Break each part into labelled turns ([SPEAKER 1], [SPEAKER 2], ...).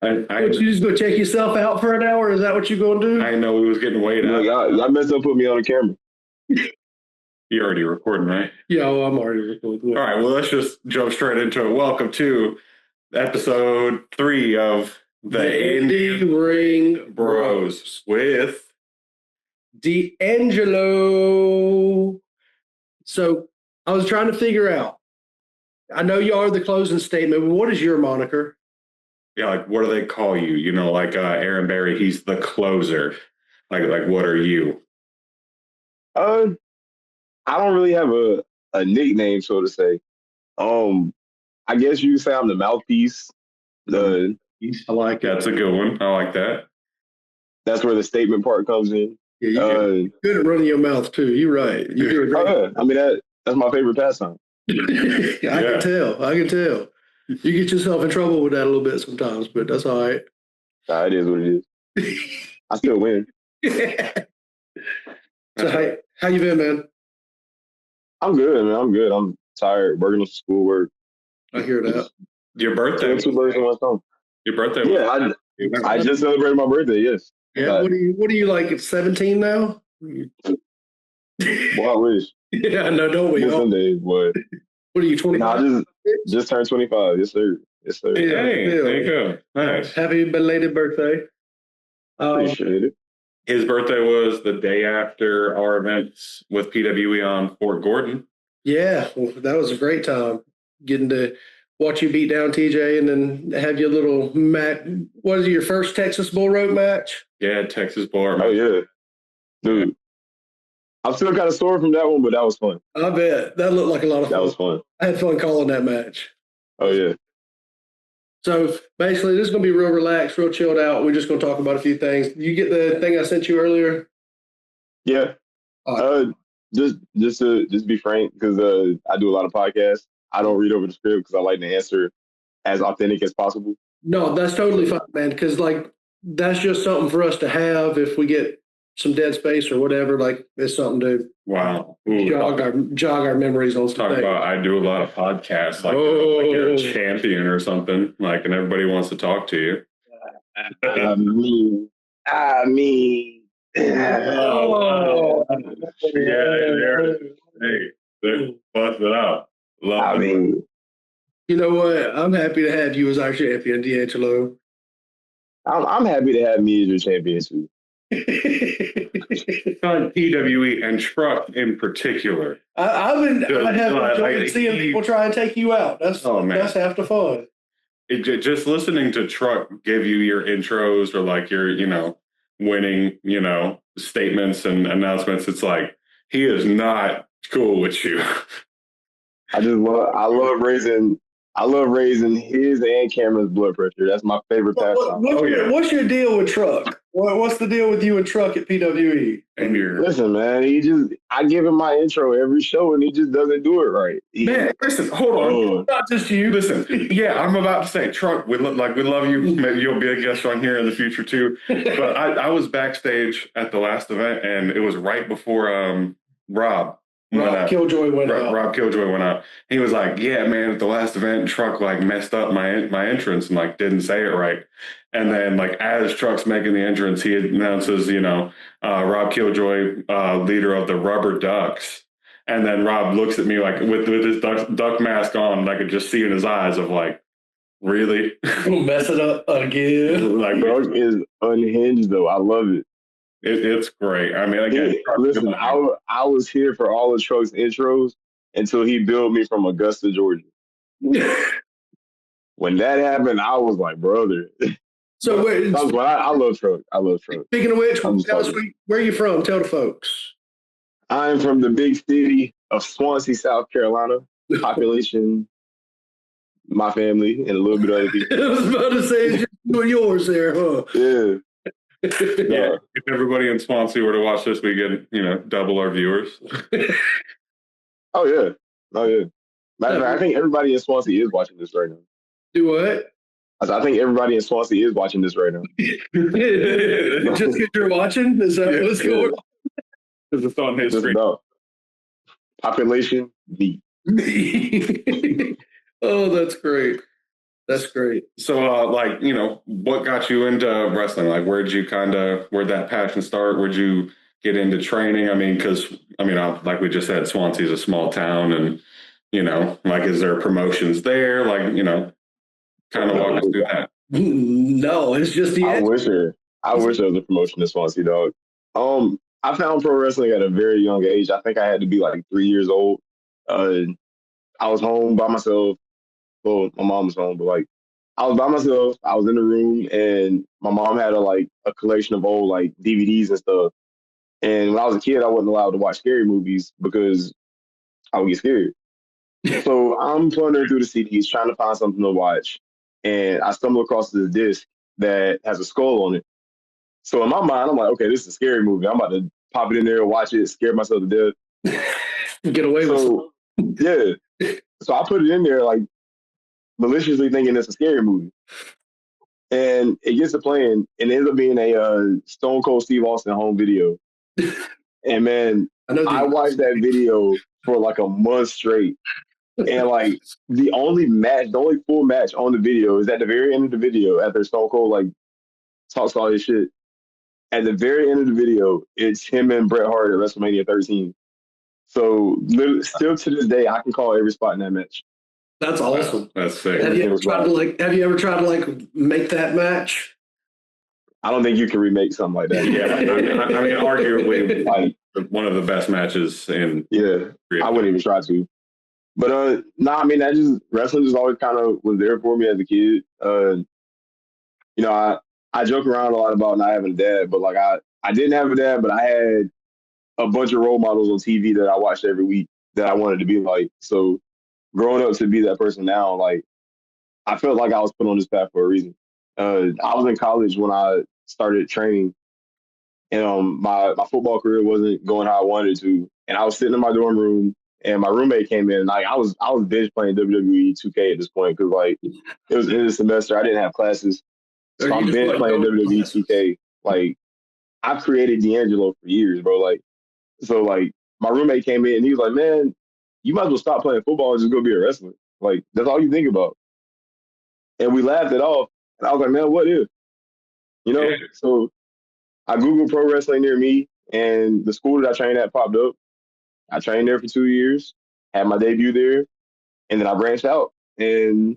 [SPEAKER 1] You just go check yourself out for an hour? Is that what you're going to do?
[SPEAKER 2] I know we was getting weighed out.
[SPEAKER 3] Y'all messed up, put me on the camera.
[SPEAKER 2] You're already recording, right?
[SPEAKER 1] Yeah, well, I'm already recording.
[SPEAKER 2] All right, well, let's just jump straight into it. Welcome to episode 3 of the
[SPEAKER 1] Indy Ring
[SPEAKER 2] Bros with
[SPEAKER 1] DeAngelo. So I was trying to figure out. I know you are the closing statement, but what is your moniker?
[SPEAKER 2] Yeah, like what do they call you? You know, like Aaron Barry, he's the closer. Like what are you?
[SPEAKER 3] I don't really have a nickname, so to say. I guess you could say I'm the mouthpiece.
[SPEAKER 1] I like
[SPEAKER 2] That's a good one. I like that.
[SPEAKER 3] That's where the statement part comes in.
[SPEAKER 1] Yeah, you're good at running your mouth too. You're right. You do a great.
[SPEAKER 3] Yeah. I mean that's my favorite pastime.
[SPEAKER 1] I can tell. You get yourself in trouble with that a little bit sometimes, but that's all right.
[SPEAKER 3] It is what it is. I still win.
[SPEAKER 1] So how you been, man?
[SPEAKER 3] I'm good, man. I'm good. I'm tired working on schoolwork.
[SPEAKER 1] I hear that.
[SPEAKER 2] Your birthday?
[SPEAKER 3] Two birds in one stone.
[SPEAKER 2] Your birthday?
[SPEAKER 3] Yeah, I just celebrated my birthday. Yes.
[SPEAKER 1] Yeah. What are you like? 17 now?
[SPEAKER 3] Well, I wish.
[SPEAKER 1] Yeah, no, don't we?
[SPEAKER 3] Some days, boy.
[SPEAKER 1] What are you, 25?
[SPEAKER 3] No, I just turned 25. Yes, sir. Yes, sir.
[SPEAKER 1] Yeah,
[SPEAKER 2] hey, there you go. Nice.
[SPEAKER 1] Happy belated birthday.
[SPEAKER 3] Appreciate it.
[SPEAKER 2] His birthday was the day after our events with PWE on Fort Gordon.
[SPEAKER 1] Yeah, well, that was a great time getting to watch you beat down TJ and then have your little match. What is it, your first Texas Bull Rope match?
[SPEAKER 2] Yeah, Texas Bull Rope.
[SPEAKER 3] Oh, yeah. Dude. I'm still kind of sore from that one, but that was fun.
[SPEAKER 1] I bet. That looked like a lot of fun.
[SPEAKER 3] That was fun.
[SPEAKER 1] I had fun calling that match.
[SPEAKER 3] Oh, yeah.
[SPEAKER 1] So basically, this is going to be real relaxed, real chilled out. We're just going to talk about a few things. You get the thing I sent you earlier?
[SPEAKER 3] Yeah. Just to be frank, because I do a lot of podcasts. I don't read over the script because I like to answer as authentic as possible.
[SPEAKER 1] No, that's totally fine, man, because that's just something for us to have if we get some dead space or whatever. Like, it's something to jog our memories on stuff.
[SPEAKER 2] Talk about, I do a lot of podcasts, like you're a champion or something, like, and everybody wants to talk to you.
[SPEAKER 3] I mean.
[SPEAKER 2] Oh. Yeah, hey, bust it out.
[SPEAKER 1] You know what? I'm happy to have you as our champion, DeAngelo.
[SPEAKER 3] I'm happy to have me as your champion too.
[SPEAKER 2] On PWE and Truck in particular.
[SPEAKER 1] I've enjoyed seeing people try and take you out. That's half the fun.
[SPEAKER 2] Just listening to Truck give you your intros or like your, winning, statements and announcements. It's like, he is not cool with you.
[SPEAKER 3] I love raising his and Camryn's blood pressure. That's my favorite pastime.
[SPEAKER 1] What's your deal with Truck? What's the deal with you and Truck at PWE?
[SPEAKER 3] Listen, man, I give him my intro every show and he just doesn't do it right.
[SPEAKER 2] Man, listen, hold on.
[SPEAKER 1] Not just you.
[SPEAKER 2] Listen, yeah, I'm about to say, Truck, we love you. Maybe you'll be a guest on here in the future too. But I was backstage at the last event and it was right before Rob Killjoy went out. He was like, yeah, man, at the last event, Truck messed up my entrance and didn't say it right. And then as Truck's making the entrance, he announces, Rob Killjoy, leader of the Rubber Ducks. And then Rob looks at me with his duck mask on, and I could just see in his eyes of really?
[SPEAKER 1] We'll mess it up again.
[SPEAKER 3] Truck is unhinged though. I love it.
[SPEAKER 2] It's great. I mean, again,
[SPEAKER 3] listen, I was here for all of Truck's intros until he billed me from Augusta, Georgia. When that happened, I was like, brother.
[SPEAKER 1] So
[SPEAKER 3] I love Truck.
[SPEAKER 1] Speaking of which, where are you from? Tell the folks.
[SPEAKER 3] I'm from the big city of Swansea, South Carolina. Population, my family, and a little bit of other people.
[SPEAKER 1] I was about to say, it's just yours there, huh?
[SPEAKER 3] Yeah.
[SPEAKER 2] Yeah, if everybody in Swansea were to watch this, we get double our viewers.
[SPEAKER 3] Oh yeah. Matter of fact, I think everybody in Swansea is watching this right now.
[SPEAKER 1] Do what?
[SPEAKER 3] I think everybody in Swansea is watching this right now.
[SPEAKER 1] Just because you're watching? Is that what's going on?
[SPEAKER 2] Because it's on history.
[SPEAKER 3] Population, me.
[SPEAKER 1] Oh, that's great. That's great.
[SPEAKER 2] So, like, you know, what got you into wrestling? Like, where'd that passion start? Where'd you get into training? I mean, because, like we just said, Swansea's a small town and, you know, like, is there promotions there? Like, you know, kind of walk us through that.
[SPEAKER 1] No, it's just the
[SPEAKER 3] I wish there was a promotion in Swansea, dog. I found pro wrestling at a very young age. I think I had to be like 3 years old. I was home by myself. Well, my mom was home, but like I was by myself. I was in the room, and my mom had a collection of old like DVDs and stuff. And when I was a kid, I wasn't allowed to watch scary movies because I would get scared. So I'm plundering through the CDs trying to find something to watch, and I stumble across this disc that has a skull on it. So in my mind, I'm like, okay, this is a scary movie. I'm about to pop it in there, watch it, scare myself to death.
[SPEAKER 1] Get away with
[SPEAKER 3] it. Yeah. So I put it in there, like, maliciously thinking it's a scary movie. And it gets to playing, and it ends up being a Stone Cold Steve Austin home video. And man, I watched that video for like a month straight. And like the only full match on the video is at the very end of the video after Stone Cold like talks all his shit. At the very end of the video, it's him and Bret Hart at WrestleMania 13. So still to this day, I can call every spot in that match.
[SPEAKER 1] That's awesome.
[SPEAKER 2] Wow, that's sick.
[SPEAKER 1] Have you ever tried to make that match?
[SPEAKER 3] I don't think you can remake something like that.
[SPEAKER 2] Yeah, I mean, arguably like one of the best matches in.
[SPEAKER 3] Yeah, I wouldn't even try to. But I mean, wrestling just always kind of was there for me as a kid. You know, I joke around a lot about not having a dad, but like I didn't have a dad, but I had a bunch of role models on TV that I watched every week that I wanted to be like. So growing up to be that person now, like I felt like I was put on this path for a reason. I was in college when I started training, and my football career wasn't going how I wanted it to. And I was sitting in my dorm room, and my roommate came in. Like I was binge playing WWE 2K at this point because like it was end of the semester. I didn't have classes, so I'm binge playing WWE 2K. Like I've created DeAngelo for years, bro. Like so, like my roommate came in and he was like, "Man, you might as well stop playing football and just go be a wrestler. Like that's all you think about." And we laughed it off. And I was like, "Man, what if?" You know? Yeah. So I Googled pro wrestling near me, and the school that I trained at popped up. I trained there for 2 years, had my debut there, and then I branched out. And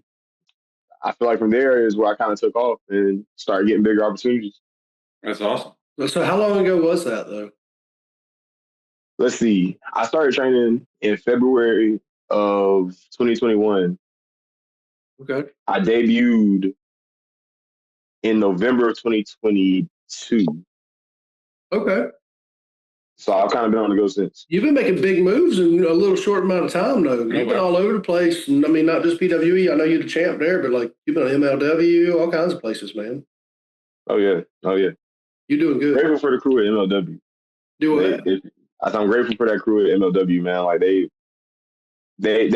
[SPEAKER 3] I feel like from there is where I kind of took off and started getting bigger opportunities.
[SPEAKER 2] That's awesome.
[SPEAKER 1] So how long ago was that, though?
[SPEAKER 3] Let's see. I started training in February of 2021.
[SPEAKER 1] Okay.
[SPEAKER 3] I debuted in November of 2022.
[SPEAKER 1] Okay.
[SPEAKER 3] So I've kind of been on the go since.
[SPEAKER 1] You've been making big moves in a little short amount of time, though. You've been all over the place. And I mean, not just PWE. I know you're the champ there, but like you've been on MLW, all kinds of places, man.
[SPEAKER 3] Oh yeah.
[SPEAKER 1] You're doing good.
[SPEAKER 3] Grateful for the crew at MLW.
[SPEAKER 1] Do what?
[SPEAKER 3] I'm grateful for that crew at MLW, man. Like they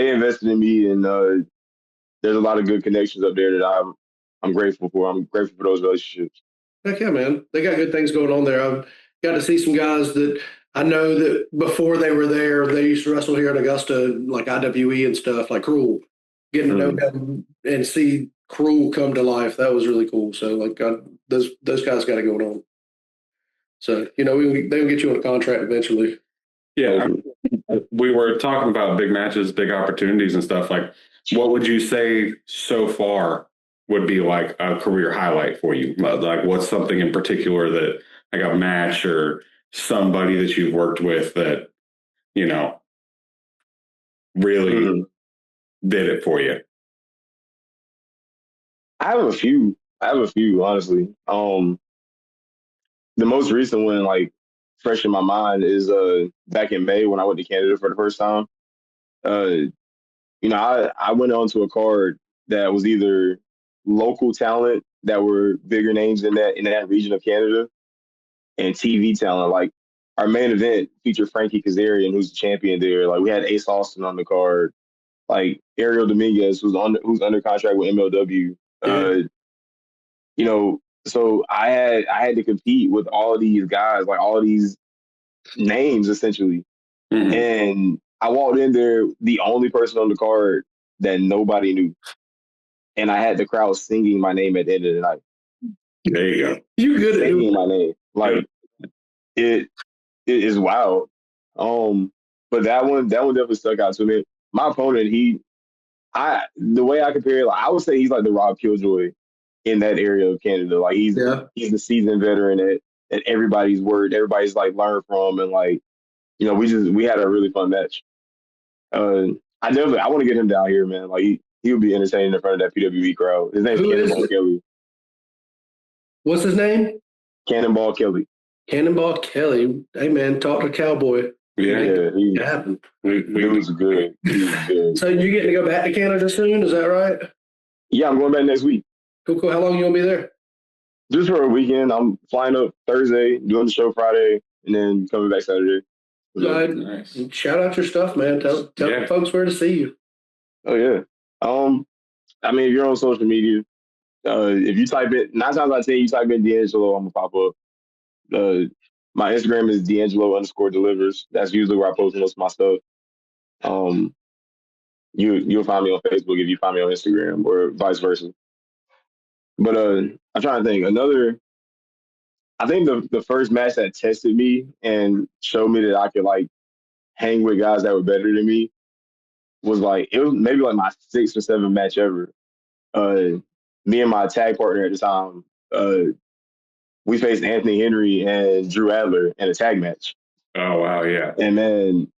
[SPEAKER 3] invested in me, and there's a lot of good connections up there that I'm grateful for. I'm grateful for those relationships.
[SPEAKER 1] Heck yeah, man. They got good things going on there. I've got to see some guys that I know that before they were there, they used to wrestle here in Augusta, like IWE and stuff, like Cruel. Getting to know them and see Cruel come to life, that was really cool. So, like, those guys got it going on. So, you know, they'll get you on a contract eventually.
[SPEAKER 2] Yeah, we were talking about big matches, big opportunities and stuff. Like, what would you say so far would be like a career highlight for you? Like, what's something in particular that, like a match or somebody that you've worked with that, you know, really did it for you?
[SPEAKER 3] I have a few, honestly. The most recent one, like, fresh in my mind is back in May when I went to Canada for the first time. You know, I went onto a card that was either local talent that were bigger names in that region of Canada, and TV talent. Like our main event featured Frankie Kazarian, who's the champion there. Like we had Ace Austin on the card, like Ariel Dominguez, who's under contract with MLW. You know, so I had to compete with all of these guys, like all of these names essentially. And I walked in there, the only person on the card that nobody knew. and I had the crowd singing my name at the end of the night.
[SPEAKER 2] There you go.
[SPEAKER 1] You good at
[SPEAKER 3] Singing
[SPEAKER 1] it.
[SPEAKER 3] my name. Like it is wild. But that one definitely stuck out to me. My opponent, the way I compare it, like, I would say he's like the Rob Killjoy in that area of Canada. Like he's the seasoned veteran that everybody's everybody's like learned from, and like, you know, we had a really fun match. I want to get him down here, man. Like he would be entertaining in front of that PWE crowd. His name's Cannonball Kelly.
[SPEAKER 1] What's his name?
[SPEAKER 3] Cannonball Kelly.
[SPEAKER 1] Cannonball Kelly. Hey man, talk to Cowboy.
[SPEAKER 3] Yeah, he
[SPEAKER 1] happened.
[SPEAKER 3] was good. He was good.
[SPEAKER 1] So you getting to go back to Canada soon? Is that right?
[SPEAKER 3] Yeah, I'm going back next week.
[SPEAKER 1] Cool. How long you gonna be there?
[SPEAKER 3] Just for a weekend. I'm flying up Thursday, doing the show Friday, and then coming back Saturday.
[SPEAKER 1] Nice. Shout out your stuff, man. Tell the folks where to see you.
[SPEAKER 3] Oh yeah. I mean, if you're on social media, if you type it, 9 times out of 10, you type in DeAngelo, I'm gonna pop up. My Instagram is DeAngelo_delivers. That's usually where I post most of my stuff. You'll find me on Facebook if you find me on Instagram, or vice versa. But I'm trying to think. I think the first match that tested me and showed me that I could like hang with guys that were better than me was maybe like my 6th or 7th match ever. Me and my tag partner at the time, we faced Anthony Henry and Drew Adler in a tag match.
[SPEAKER 2] Oh wow, yeah.
[SPEAKER 3] And then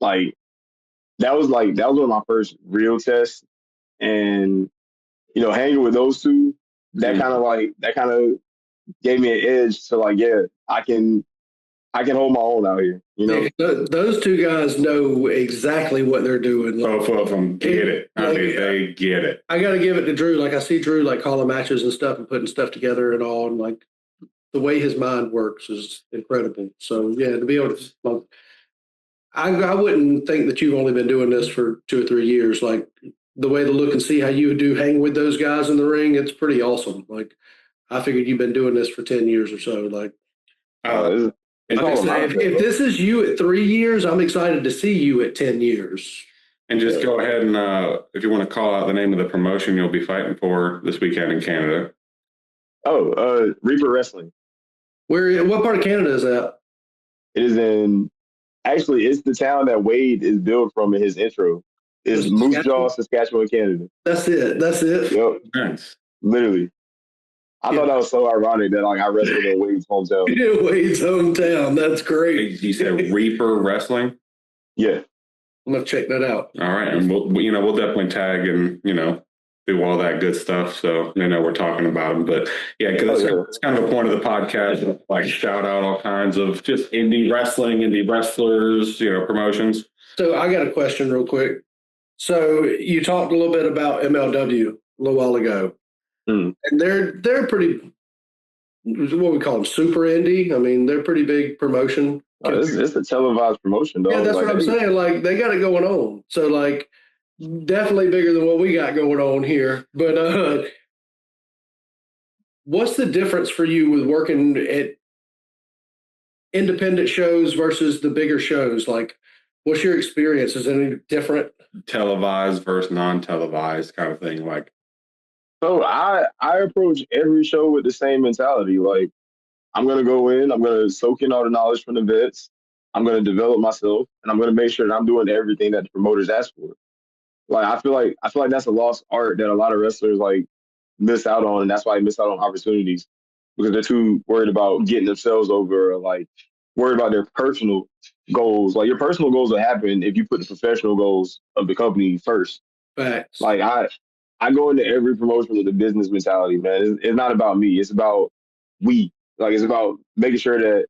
[SPEAKER 3] that was one of my first real tests. And you know, hanging with those two, that kind of gave me an edge to like, yeah, I can hold my own out here. You know,
[SPEAKER 1] those two guys know exactly what they're doing.
[SPEAKER 2] Both of them get it. I mean, they get it.
[SPEAKER 1] I got to give it to Drew. Like I see Drew like calling matches and stuff and putting stuff together and all, and like the way his mind works is incredible. So yeah, to be able to, like, I wouldn't think that you've only been doing this for 2 or 3 years. Like the way to look and see how you do hang with those guys in the ring, it's pretty awesome. Like I figured you've been doing this for 10 years or so. Like, if this is you at 3 years, I'm excited to see you at 10 years.
[SPEAKER 2] And just go ahead and if you want to call out the name of the promotion you'll be fighting for this weekend in Canada.
[SPEAKER 3] Oh, Reaper Wrestling.
[SPEAKER 1] What part of Canada is that?
[SPEAKER 3] It is it's the town that Wade is billed from in his intro. It's Moose Jaw, Saskatchewan, Canada.
[SPEAKER 1] That's it.
[SPEAKER 3] Yep.
[SPEAKER 2] Nice.
[SPEAKER 3] Literally. I thought that was so ironic that like I wrestled in Wade's hometown.
[SPEAKER 1] Yeah, Wade's hometown. That's great.
[SPEAKER 2] You said Reaper Wrestling?
[SPEAKER 3] Yeah.
[SPEAKER 1] I'm gonna check that out.
[SPEAKER 2] All right, and we'll definitely tag and do all that good stuff. So they know we're talking about them. But yeah, because it's kind of the point of the podcast, like shout out all kinds of just indie wrestling, indie wrestlers, promotions.
[SPEAKER 1] So I got a question real quick. So you talked a little bit about MLW a little while ago, and they're pretty, what we call them, super indie. I mean, they're pretty big promotion.
[SPEAKER 3] It's a televised promotion, though.
[SPEAKER 1] Yeah, that's what I'm saying. Like they got it going on. So like definitely bigger than what we got going on here. But what's the difference for you with working at independent shows versus the bigger shows? Like, what's your experience? Is it any different?
[SPEAKER 2] Televised versus non-televised kind of thing. Like,
[SPEAKER 3] so I approach every show with the same mentality. Like, I'm gonna go in, I'm gonna soak in all the knowledge from the vets, I'm gonna develop myself, and I'm gonna make sure that I'm doing everything that the promoters ask for. Like I feel like that's a lost art that a lot of wrestlers like miss out on, and that's why they miss out on opportunities because they're too worried about getting themselves over, or like worried about their personal goals. Like your personal goals will happen if you put the professional goals of the company first.
[SPEAKER 1] Facts.
[SPEAKER 3] Like I go into every promotion with a business mentality, man. It's not about me. It's about we. Like it's about making sure that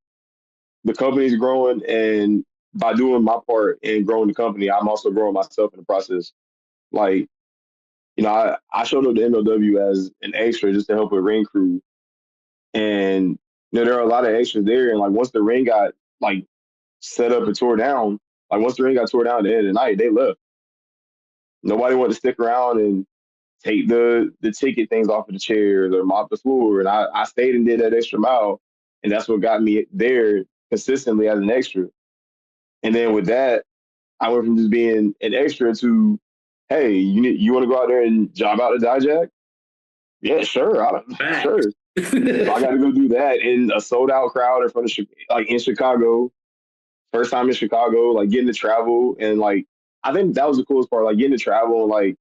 [SPEAKER 3] the company's growing, and by doing my part in growing the company, I'm also growing myself in the process. Like, I showed up to MLW as an extra just to help with ring crew. And, there are a lot of extras there. And, like, once the ring got, like, set up and tore down, at the end of the night, they left. Nobody wanted to stick around and take the ticket things off of the chairs or mop the floor. And I stayed and did that extra mile. And that's what got me there consistently as an extra. And then with that, I went from just being an extra to hey, you want to go out there and job out the Dijak? Yeah, sure, sure. So I got to go do that in a sold out crowd in front of in Chicago. First time in Chicago, like getting to travel and like I think that was the coolest part, like getting to travel and like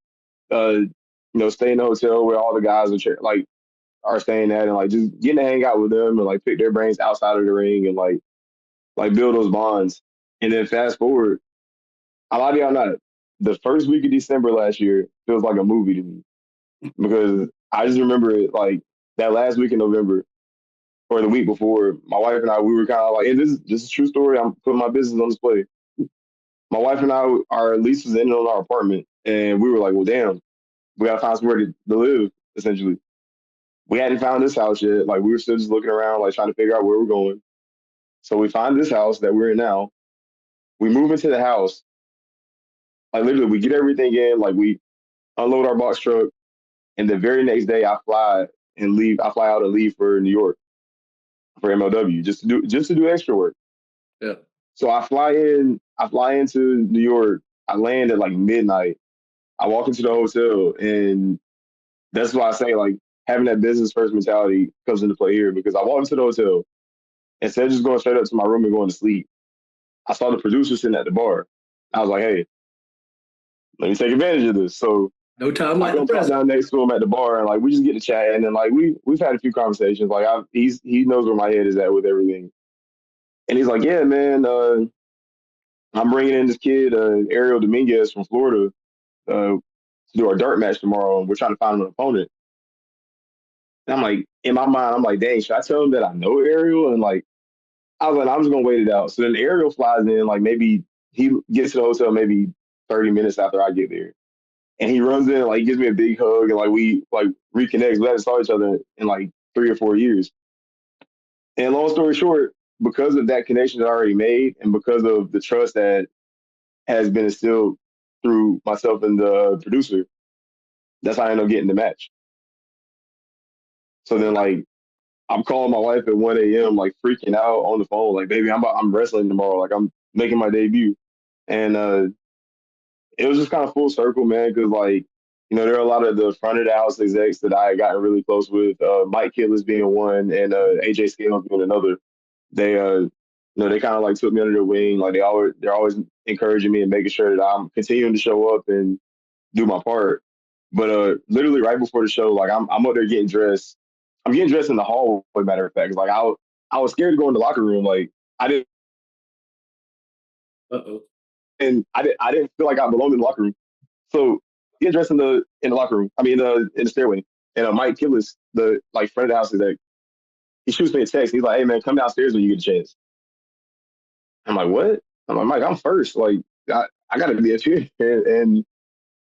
[SPEAKER 3] stay in the hotel where all the guys are staying at and like just getting to hang out with them and like pick their brains outside of the ring and like build those bonds. And then fast forward, I lie to y'all not, the first week of December last year feels like a movie to me because I just remember it like that last week in November or the week before. My wife and I, we were kind of like, and this is a true story. I'm putting my business on display. My wife and I, our lease was ending on our apartment, and we were like, well, damn, we gotta find somewhere to live. Essentially, we hadn't found this house yet. Like we were still just looking around, like trying to figure out where we're going. So we find this house that we're in now. We move into the house. Like literally, we get everything in. Like we unload our box truck, and the very next day, I fly and leave. I fly out and leave for New York for MLW just to do extra work.
[SPEAKER 1] Yeah.
[SPEAKER 3] So I fly into New York. I land at like midnight. I walk into the hotel, and that's why I say like having that business first mentality comes into play here because I walk into the hotel instead of just going straight up to my room and going to sleep. I saw the producer sitting at the bar. I was like, hey, let me take advantage of this. So
[SPEAKER 1] no time like
[SPEAKER 3] I go down next to him at the bar and like we just get to chat and then like we've had a few conversations. Like he knows where my head is at with everything. And he's like, yeah, man, I'm bringing in this kid, Ariel Dominguez from Florida, to do our dart match tomorrow. And we're trying to find an opponent. And I'm like, in my mind, I'm like, dang, should I tell him that I know Ariel? And like, I was like, I'm just going to wait it out. So then Ariel flies in, like maybe he gets to the hotel maybe 30 minutes after I get there. And he runs in, like, he gives me a big hug and like we like reconnect. We haven't saw each other in like 3 or 4 years. And long story short, because of that connection that I already made and because of the trust that has been instilled through myself and the producer, that's how I ended up getting the match. So then, like, I'm calling my wife at 1 a.m., like, freaking out on the phone, like, baby, I'm wrestling tomorrow. Like, I'm making my debut. And it was just kind of full circle, man, because, like, there are a lot of the front of the house execs that I had gotten really close with, Mike Killis being one and AJ Scales being another. They they kind of like took me under their wing. Like they're always encouraging me and making sure that I'm continuing to show up and do my part. But literally right before the show, like I'm up there getting dressed. I'm getting dressed in the hallway. Matter of fact, like I was scared to go in the locker room. Like I didn't, and I didn't feel like I belonged in the locker room. So getting dressed in the locker room. I mean in the stairway. And Mike Killis, the like friend of the house, is like he shoots me a text. He's like, "Hey man, come downstairs when you get a chance." I'm like, what? I'm like, Mike, I'm first. Like, I got to be up here. And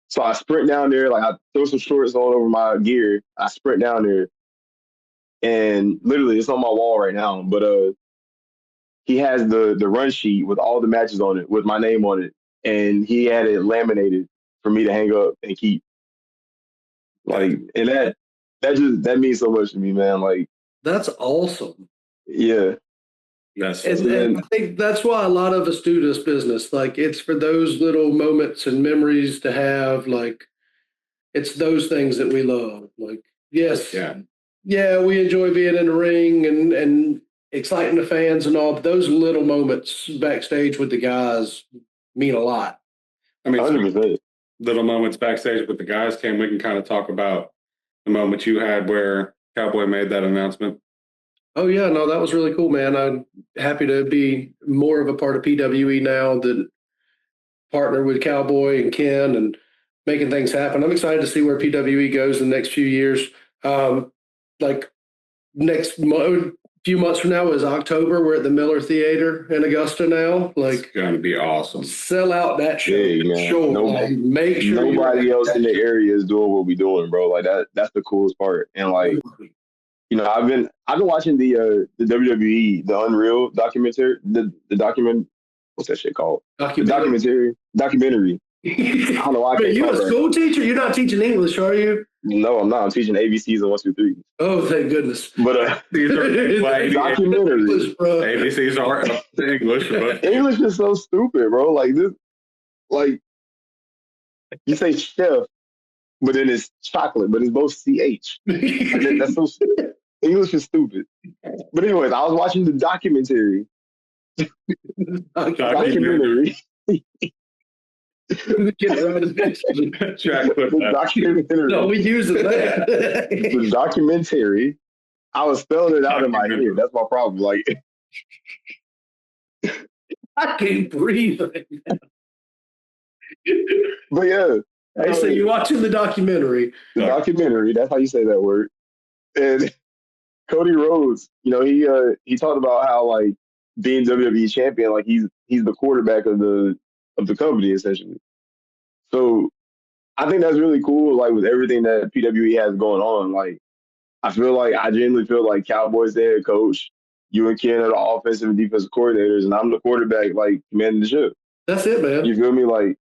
[SPEAKER 3] so I sprint down there. Like, I throw some shorts all over my gear. I sprint down there. And literally, it's on my wall right now. But he has the run sheet with all the matches on it, with my name on it. And he had it laminated for me to hang up and keep. Like, and that means so much to me, man. Like,
[SPEAKER 1] that's awesome.
[SPEAKER 3] Yeah.
[SPEAKER 1] And I think that's why a lot of us do this business. Like it's for those little moments and memories to have. Like it's those things that we love. Like yes, yeah, we enjoy being in the ring and exciting the fans and all. But those little moments backstage with the guys mean a lot.
[SPEAKER 2] I mean, 100%. Little moments backstage with the guys. Cam, we can kind of talk about the moment you had where Cowboy made that announcement.
[SPEAKER 1] Oh, yeah, no, that was really cool, man. I'm happy to be more of a part of PWE now, that partner with Cowboy and Ken and making things happen. I'm excited to see where PWE goes in the next few years. Like next few months from now is October. We're at the Miller Theater in Augusta now. Like
[SPEAKER 2] it's going to be awesome.
[SPEAKER 1] Sell out that show.
[SPEAKER 3] Yeah,
[SPEAKER 1] sure. Make sure
[SPEAKER 3] nobody else in the area is doing what we're doing, bro. Like that's the coolest part. And like, I've been watching the WWE, the Unreal documentary, the document. What's that shit called? Documentary. I don't know why.
[SPEAKER 1] You a school teacher? You're not teaching English, are you?
[SPEAKER 3] No, I'm not. I'm teaching ABCs and 1, 2, 3.
[SPEAKER 1] Oh, thank goodness.
[SPEAKER 3] But these are documentaries.
[SPEAKER 2] ABCs are English, but
[SPEAKER 3] English is so stupid, bro. Like this, like You say chef, but then it's chocolate, but it's both CH. Like, that's so English is stupid. But anyways, I was watching the documentary. Documentary.
[SPEAKER 1] Get it right eventually.
[SPEAKER 3] The documentary.
[SPEAKER 1] No, we use it.
[SPEAKER 3] The documentary. I was spelling it out in my head. That's my problem. Like,
[SPEAKER 1] I can't breathe.
[SPEAKER 3] but yeah.
[SPEAKER 1] Hey, so you're watching the documentary.
[SPEAKER 3] The documentary, that's how you say that word. And Cody Rhodes, you know, he talked about how like being WWE champion, like he's the quarterback of the company essentially. So I think that's really cool, like with everything that PWE has going on. Like I genuinely feel like Cowboys the head coach, you and Ken are the offensive and defensive coordinators, and I'm the quarterback, like commanding the ship.
[SPEAKER 1] That's it, man.
[SPEAKER 3] You feel me? Like,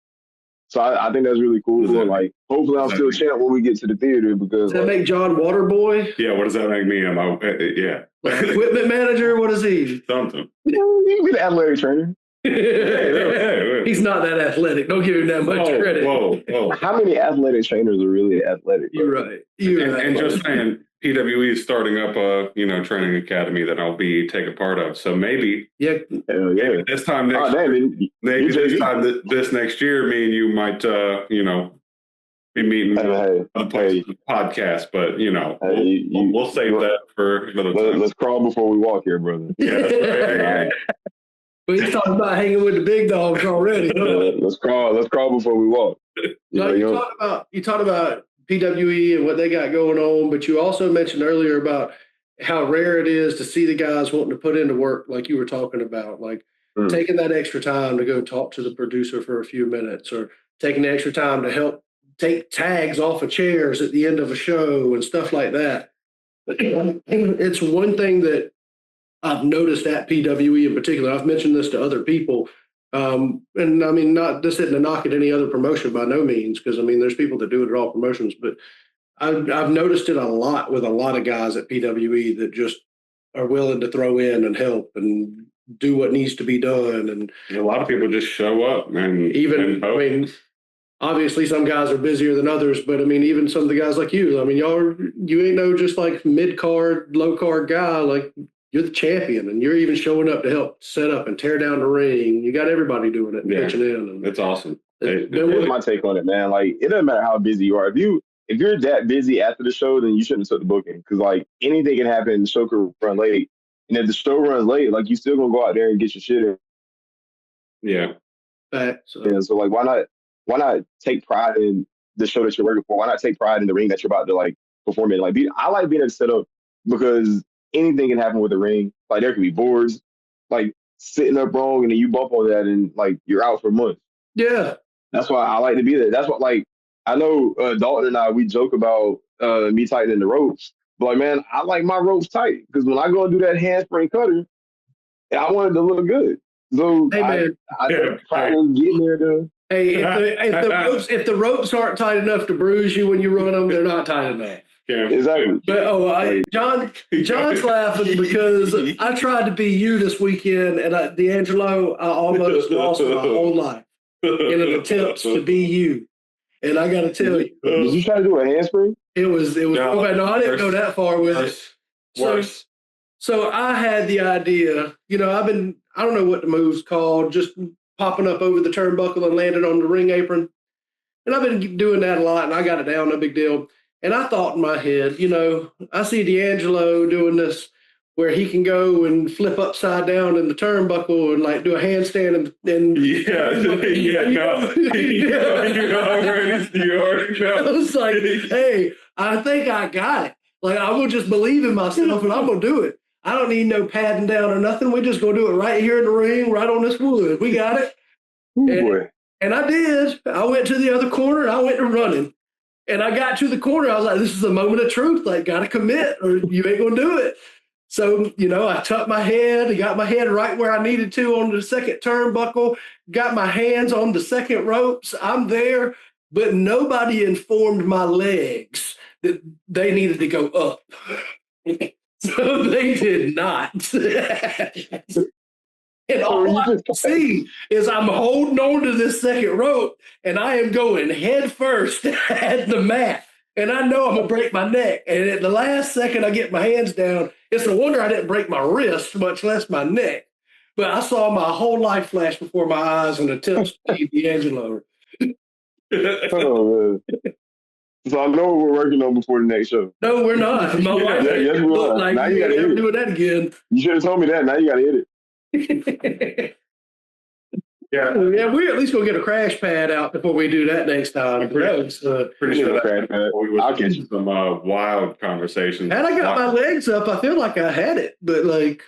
[SPEAKER 3] so I think that's really cool. And like, hopefully, I'm still champ when we get to the theater because.
[SPEAKER 1] Does that make John Waterboy?
[SPEAKER 2] Yeah, what does that make me? Yeah.
[SPEAKER 1] Like equipment manager? What is he?
[SPEAKER 2] Something.
[SPEAKER 3] He can be the athletic trainer.
[SPEAKER 1] He's not that athletic. Don't give him that much credit.
[SPEAKER 2] Whoa.
[SPEAKER 3] How many athletic trainers are really athletic?
[SPEAKER 1] You're right.
[SPEAKER 2] And just saying, PWE is starting up a training academy that I'll be taking part of. So maybe this time next year, me and you might be meeting on the podcast. But we'll save that for another time.
[SPEAKER 3] Let's crawl before we walk here, brother.
[SPEAKER 2] Yeah.
[SPEAKER 1] But he's talking about hanging with the big dogs already.
[SPEAKER 3] Let's crawl before we walk.
[SPEAKER 1] You talked about PWE and what they got going on, but you also mentioned earlier about how rare it is to see the guys wanting to put into work, like you were talking about, like taking that extra time to go talk to the producer for a few minutes, or taking the extra time to help take tags off of chairs at the end of a show and stuff like that. It's one thing that I've noticed at PWE in particular. I've mentioned this to other people. And I mean, not this isn't a knock at any other promotion by no means, because I mean, there's people that do it at all promotions, but I've noticed it a lot with a lot of guys at PWE that just are willing to throw in and help and do what needs to be done. And
[SPEAKER 2] a lot of people just show up, man.
[SPEAKER 1] I mean, obviously some guys are busier than others, but I mean, even some of the guys like you, I mean, you ain't no just like mid-card, low-card guy. Like, you're the champion, and you're even showing up to help set up and tear down the ring. You got everybody doing it, pitching in. And
[SPEAKER 2] it's awesome.
[SPEAKER 3] Here's my take on it, man. Like, it doesn't matter how busy you are. If you're that busy after the show, then you shouldn't have took the booking, because like anything can happen. The show could run late, and if the show runs late, like you still gonna go out there and get your shit in.
[SPEAKER 2] Yeah.
[SPEAKER 3] So like, why not take pride in the show that you're working for? Why not take pride in the ring that you're about to like perform in? Like, I like being able to set up, because anything can happen with the ring. Like, there could be boards, like sitting up wrong, and then you bump on that, and like you're out for months.
[SPEAKER 1] Yeah,
[SPEAKER 3] that's why I like to be there. That's what, like, I know Dalton and I, we joke about me tightening the ropes, but like, man, I like my ropes tight, because when I go and do that handspring cutter, I want it to look good. So
[SPEAKER 1] hey, man,
[SPEAKER 3] I try to get there to.
[SPEAKER 1] Hey, if the ropes aren't tight enough to bruise you when you run them, they're not tight enough.
[SPEAKER 2] Yeah,
[SPEAKER 3] exactly.
[SPEAKER 1] But John's laughing because I tried to be you this weekend, and DeAngelo, I almost lost my whole life in an attempt to be you. And I got to tell you,
[SPEAKER 3] did you try to do a handspring?
[SPEAKER 1] It was. No, I didn't go that far with it.
[SPEAKER 2] Worse.
[SPEAKER 1] So I had the idea. I don't know what the move's called, just popping up over the turnbuckle and landing on the ring apron. And I've been doing that a lot, and I got it down, no big deal. And I thought in my head, I see DeAngelo doing this where he can go and flip upside down in the turnbuckle and like do a handstand and
[SPEAKER 2] you already know.
[SPEAKER 1] I was like, hey, I think I got it. Like, I'm going to just believe in myself, and I'm going to do it. I don't need no padding down or nothing. We're just going to do it right here in the ring, right on this wood. We got it. And I did. I went to the other corner, and I went to running. And I got to the corner. I was like, this is a moment of truth. Like, got to commit or you ain't going to do it. So, I tucked my head and got my head right where I needed to on the second turnbuckle, got my hands on the second ropes. I'm there, but nobody informed my legs that they needed to go up. So they did not. And all I can see is I'm holding on to this second rope and I am going head first at the mat. And I know I'm going to break my neck. And at the last second, I get my hands down. It's a wonder I didn't break my wrist, much less my neck. But I saw my whole life flash before my eyes and attempts to beat DeAngelo.
[SPEAKER 3] Oh, man. So I know what we're working on before the next show.
[SPEAKER 1] No, we're not. My wife
[SPEAKER 3] yes, we are.
[SPEAKER 1] like
[SPEAKER 3] Now you got to hit it.
[SPEAKER 1] doing that again.
[SPEAKER 3] You should have told me that. Now you got to hit it.
[SPEAKER 2] Yeah,
[SPEAKER 1] We're at least gonna get a crash pad out before we do that next time.
[SPEAKER 2] I'm pretty sure that we would
[SPEAKER 3] I'll catch
[SPEAKER 2] have some wild conversations.
[SPEAKER 1] Had I got my legs up, I feel like I had it, but like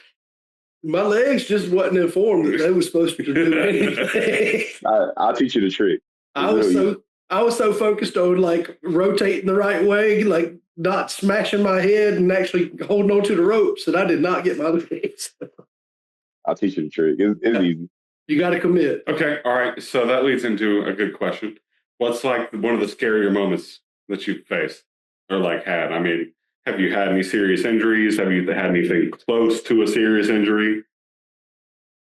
[SPEAKER 1] my legs just wasn't informed that they were supposed to do anything.
[SPEAKER 3] I'll teach you the trick.
[SPEAKER 1] I was so focused on like rotating the right way, like not smashing my head and actually holding on to the ropes, that I did not get my legs.
[SPEAKER 3] I'll teach you the trick. It's easy.
[SPEAKER 1] You got to commit.
[SPEAKER 2] Okay, all right. So that leads into a good question. What's like one of the scarier moments that you've faced or like had? I mean, have you had any serious injuries? Have you had anything close to a serious injury?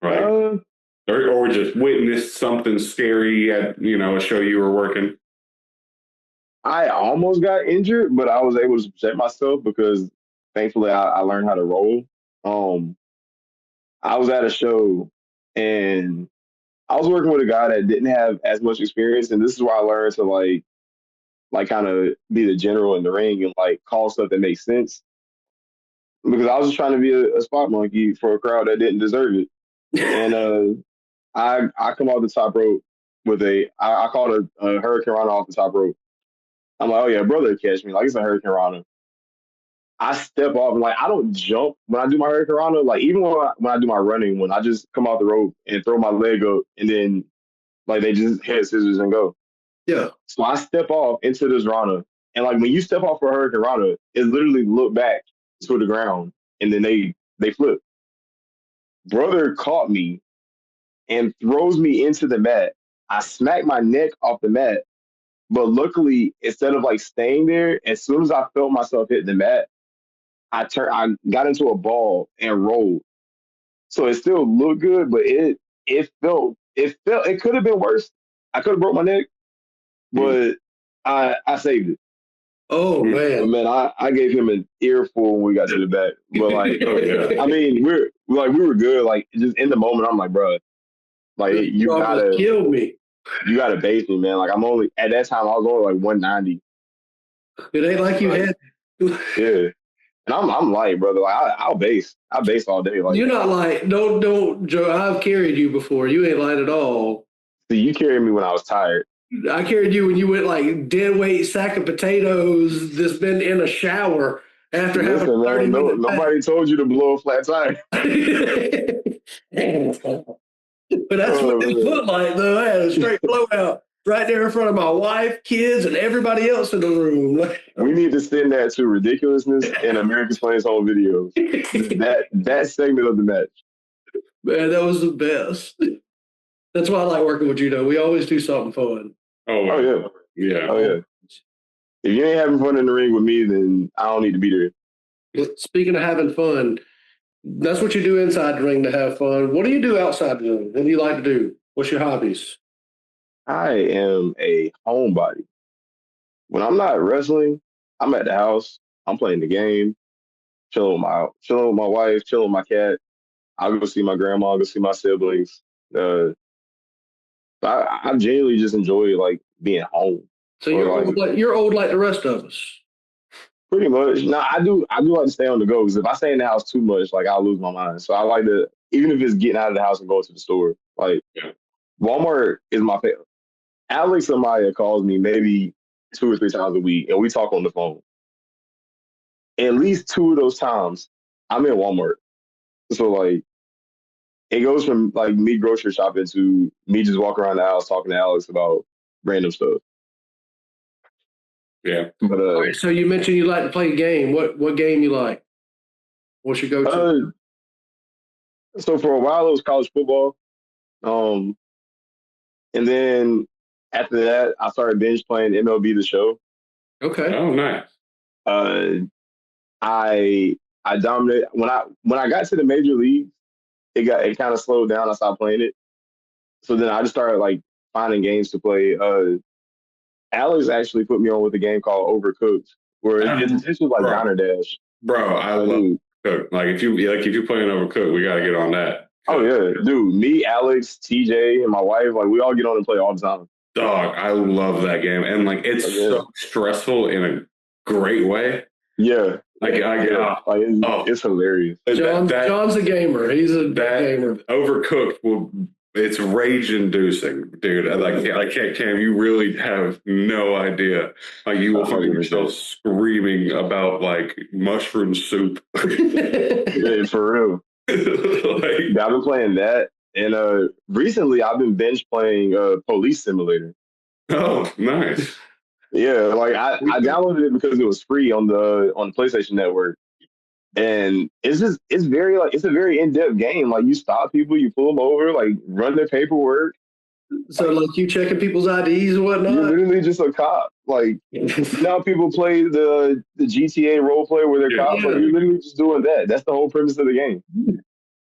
[SPEAKER 2] Right. Or just witnessed something scary at, a show you were working?
[SPEAKER 3] I almost got injured, but I was able to protect myself because thankfully I learned how to roll. I was at a show and I was working with a guy that didn't have as much experience, and this is where I learned to like kind of be the general in the ring and like call stuff that makes sense. Because I was just trying to be a spot monkey for a crowd that didn't deserve it. And I come off the top rope with I called a Hurricane Rana off the top rope. I'm like, oh yeah, brother, catch me. Like, it's a Hurricane Rana. I step off and like I don't jump when I do my Hurricane Rana. Like even when I do my running, when I just come off the rope and throw my leg up and then like they just hit scissors and go.
[SPEAKER 1] Yeah.
[SPEAKER 3] So I step off into this Rana. And like when you step off for a Hurricane Rana, it literally look back to the ground and then they flip. Brother caught me and throws me into the mat. I smack my neck off the mat. But luckily, instead of like staying there, as soon as I felt myself hit the mat, I got into a ball and rolled. So it still looked good, but it could have been worse. I could have broke my neck, but I saved it.
[SPEAKER 1] Oh man.
[SPEAKER 3] Man, I gave him an earful when we got to the back. But like, I mean, we were good. Like just in the moment, I'm like, bro, like you gotta
[SPEAKER 1] kill me.
[SPEAKER 3] You gotta base me, man. Like I'm only at that time I was only like 190.
[SPEAKER 1] It ain't like you had.
[SPEAKER 3] Yeah. And I'm light, brother. Like I base all day. Like
[SPEAKER 1] you're not light. Don't, Joe. I've carried you before. You ain't light at all.
[SPEAKER 3] See, you carried me when I was tired.
[SPEAKER 1] I carried you when you went like dead weight sack of potatoes that's been in a shower after having 30 minutes.
[SPEAKER 3] Nobody told you to blow a flat tire.
[SPEAKER 1] But that's what it looked like, though. I had a straight blowout right there in front of my wife, kids, and everybody else in the room.
[SPEAKER 3] We need to send that to Ridiculousness and America's Funniest Home Videos. that segment of the match.
[SPEAKER 1] Man, that was the best. That's why I like working with you, though. We always do something fun.
[SPEAKER 2] Oh yeah. Yeah.
[SPEAKER 3] Oh yeah. If you ain't having fun in the ring with me, then I don't need to be there.
[SPEAKER 1] Speaking of having fun, that's what you do inside the ring to have fun. What do you do outside the ring? What do you like to do? What's your hobbies?
[SPEAKER 3] I am a homebody. When I'm not wrestling, I'm at the house. I'm playing the game, chilling with my wife, chilling with my cat. I'll go see my grandma. I'll go see my siblings. I genuinely just enjoy like being home.
[SPEAKER 1] So you're old like the rest of us.
[SPEAKER 3] Pretty much. No, I do like to stay on the go because if I stay in the house too much, like I'll lose my mind. So I like to, even if it's getting out of the house and going to the store. Like Walmart is my favorite. Alex and Maya calls me maybe 2 or 3 times a week, and we talk on the phone. At least 2 of those times, I'm in Walmart. So like, it goes from like me grocery shopping to me just walking around the house talking to Alex about random stuff.
[SPEAKER 2] Yeah.
[SPEAKER 3] But
[SPEAKER 1] right, so you mentioned you like to play a game. What game you like? What's your go-to?
[SPEAKER 3] So for a while it was college football. And then after that I started binge playing MLB The Show.
[SPEAKER 1] Okay.
[SPEAKER 2] Oh, nice.
[SPEAKER 3] I dominated when I got to the major leagues. it kind of slowed down. I stopped playing it. So then I just started like finding games to play. Alex actually put me on with a game called Overcooked, where it's essentially like Diner Dash.
[SPEAKER 2] Bro, I love Cook. Like if you playing Overcooked, we gotta get on that.
[SPEAKER 3] Oh yeah, dude. Me, Alex, TJ, and my wife, like we all get on and play all the time.
[SPEAKER 2] Dog, I love that game, and like it's so stressful in a great way.
[SPEAKER 3] Yeah,
[SPEAKER 2] like
[SPEAKER 3] it's hilarious.
[SPEAKER 1] John's a gamer. He's a gamer.
[SPEAKER 2] Overcooked it's rage inducing, dude. I can't, Cam, you really have no idea. Like you will find yourself screaming about like mushroom soup.
[SPEAKER 3] Yeah, for real. I've been playing that, and recently I've been binge playing Police Simulator.
[SPEAKER 2] Oh, nice.
[SPEAKER 3] Yeah, like I downloaded it because it was free on the PlayStation Network. And it's a very in-depth game. Like you stop people, you pull them over, like run their paperwork.
[SPEAKER 1] So like you checking people's IDs and whatnot.
[SPEAKER 3] You're literally just a cop. Like now people play the GTA role play where they're cops. Like you're literally just doing that. That's the whole premise of the game.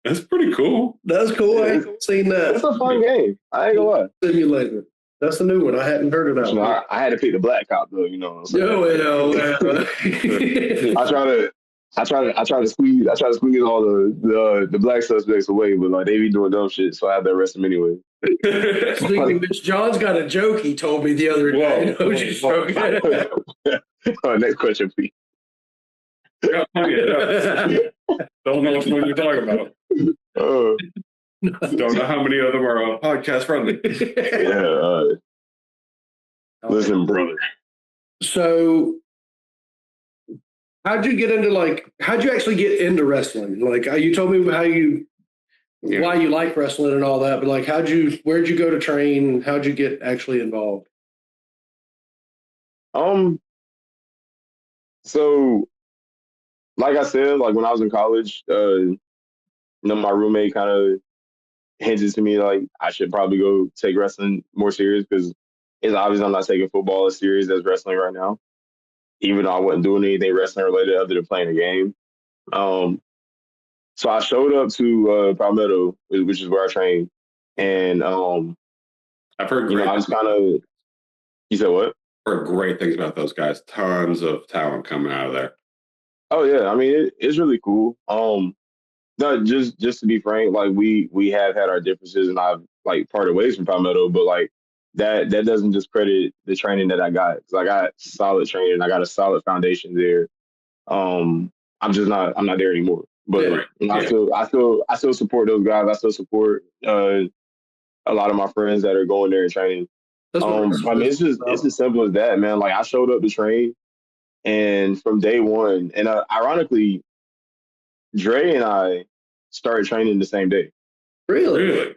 [SPEAKER 2] That's pretty cool.
[SPEAKER 1] That's cool. I ain't seen that.
[SPEAKER 3] It's a fun game. I ain't gonna lie.
[SPEAKER 1] Simulator. That's the new one. I hadn't heard of that.
[SPEAKER 3] You know, I had to pick the black cop though. You know what I'm saying? I try to squeeze all the black suspects away, but like they be doing dumb shit, so I have to arrest them anyway.
[SPEAKER 1] Speaking of which, John's got a joke he told me the other day.
[SPEAKER 3] Next question, please.
[SPEAKER 2] Don't know which one you're talking about. Don't know how many of them are podcast friendly.
[SPEAKER 3] Yeah. Listen, brother.
[SPEAKER 1] So, how'd you actually get into wrestling? Like, you told me why you like wrestling and all that, but like, where'd you go to train? How'd you get actually involved?
[SPEAKER 3] So, like I said, like when I was in college, my roommate kind of hinted to me like I should probably go take wrestling more serious because it's obvious I'm not taking football as serious as wrestling right now, even though I wasn't doing anything wrestling related other than playing a game. So I showed up to Palmetto, which is where I trained, and
[SPEAKER 2] I've heard great.
[SPEAKER 3] I was kind of. You said what?
[SPEAKER 2] I've heard great things about those guys. Tons of talent coming out of there.
[SPEAKER 3] Oh yeah, I mean it's really cool. No, just to be frank, like we have had our differences, and I've like parted ways from Palmetto, but like that doesn't discredit the training that I got because I got solid training, I got a solid foundation there. I'm not there anymore, but I still support those guys. I still support a lot of my friends that are going there and training. I mean, it's as simple as that, man. Like I showed up to train, and from day one, and ironically, Dre and I started training the same day.
[SPEAKER 1] Really?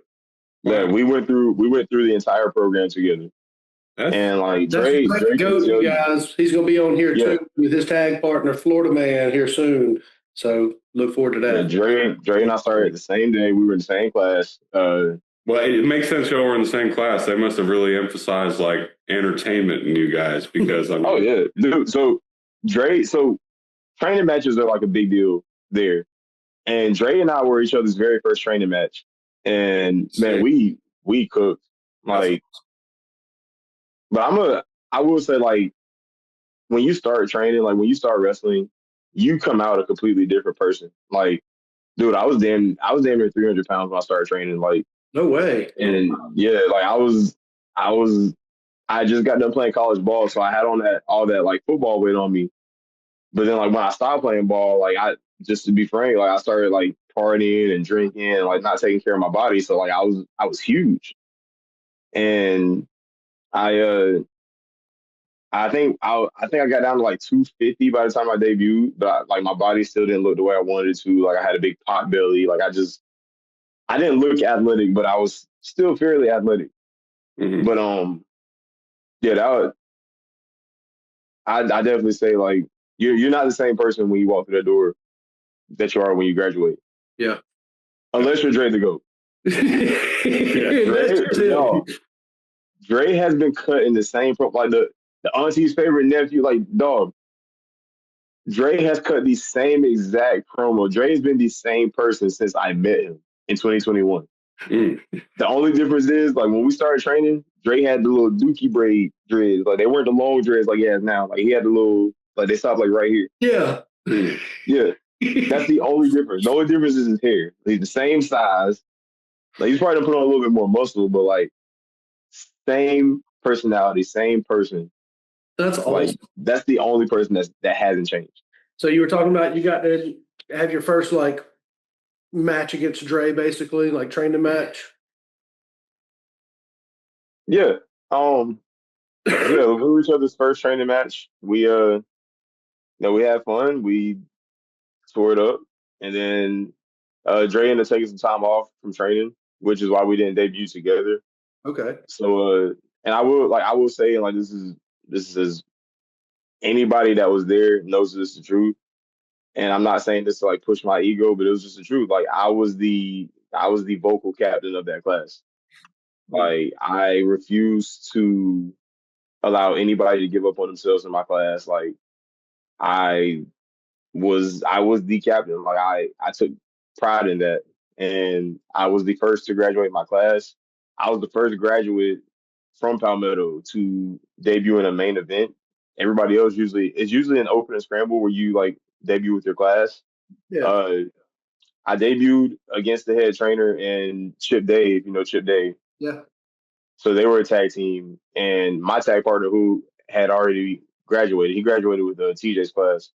[SPEAKER 3] Yeah, we went through the entire program together. And like Dre
[SPEAKER 1] you guys, he's gonna be on here too with his tag partner Florida Man here soon. So look forward to that.
[SPEAKER 3] Yeah, Dre and I started the same day. We were in the same class.
[SPEAKER 2] Well, it makes sense y'all were in the same class. They must have really emphasized like entertainment in you guys because
[SPEAKER 3] oh yeah, dude. So training matches are like a big deal there. And Dre and I were each other's very first training match. And man, we cooked. Like but I will say like when you start training, like when you start wrestling, you come out a completely different person. Like, dude, I was damn near 300 pounds when I started training. Like,
[SPEAKER 1] no way.
[SPEAKER 3] And yeah, like I just got done playing college ball, so I had all that like football weight on me. But then like when I stopped playing ball, like just to be frank, like I started like partying and drinking and like not taking care of my body. So like I was huge. And I think I got down to like 250 by the time I debuted, but like my body still didn't look the way I wanted it to. Like I had a big pot belly. Like I didn't look athletic, but I was still fairly athletic. Mm-hmm. But I definitely say like you're not the same person when you walk through that door that you are when you graduate.
[SPEAKER 1] Yeah.
[SPEAKER 3] Unless you're Dre the GOAT. Dre has been cut in the same like the auntie's favorite nephew, like dog. Dre has cut the same exact promo. Dre's been the same person since I met him. in 2021.
[SPEAKER 2] Mm.
[SPEAKER 3] The only difference is, like, when we started training, Dre had the little dookie braid dreads. Like, they weren't the long dreads like he has now. Like, he had the little, like, they stopped, like, right here.
[SPEAKER 1] Yeah.
[SPEAKER 3] Yeah. That's the only difference. The only difference is his hair. He's the same size. Like, he's probably gonna put on a little bit more muscle, but, like, same personality, same person.
[SPEAKER 1] That's
[SPEAKER 3] Like,
[SPEAKER 1] awesome.
[SPEAKER 3] that's the only person that hasn't changed.
[SPEAKER 1] So you were talking about you got to have your first like match against Dre, basically, like training match.
[SPEAKER 3] Yeah. Yeah, we were each other's first training match. We had fun. We tore it up. And then Dre ended up taking some time off from training, which is why we didn't debut together.
[SPEAKER 1] Okay.
[SPEAKER 3] So and I will say, like, this is anybody that was there knows this is the truth. And I'm not saying this to like push my ego, but it was just the truth. Like, I was the vocal captain of that class. Like, I refused to allow anybody to give up on themselves in my class. Like, I I was the captain. Like, I took pride in that, and I was the first to graduate my class. I was the first graduate from Palmetto to debut in a main event. Everybody else it's usually an open and scramble where you like debut with your class.
[SPEAKER 1] Yeah.
[SPEAKER 3] Uh, I debuted against the head trainer and Chip Dave. You know Chip Dave.
[SPEAKER 1] Yeah.
[SPEAKER 3] So they were a tag team, and my tag partner, who had already graduated, he graduated with TJ's class.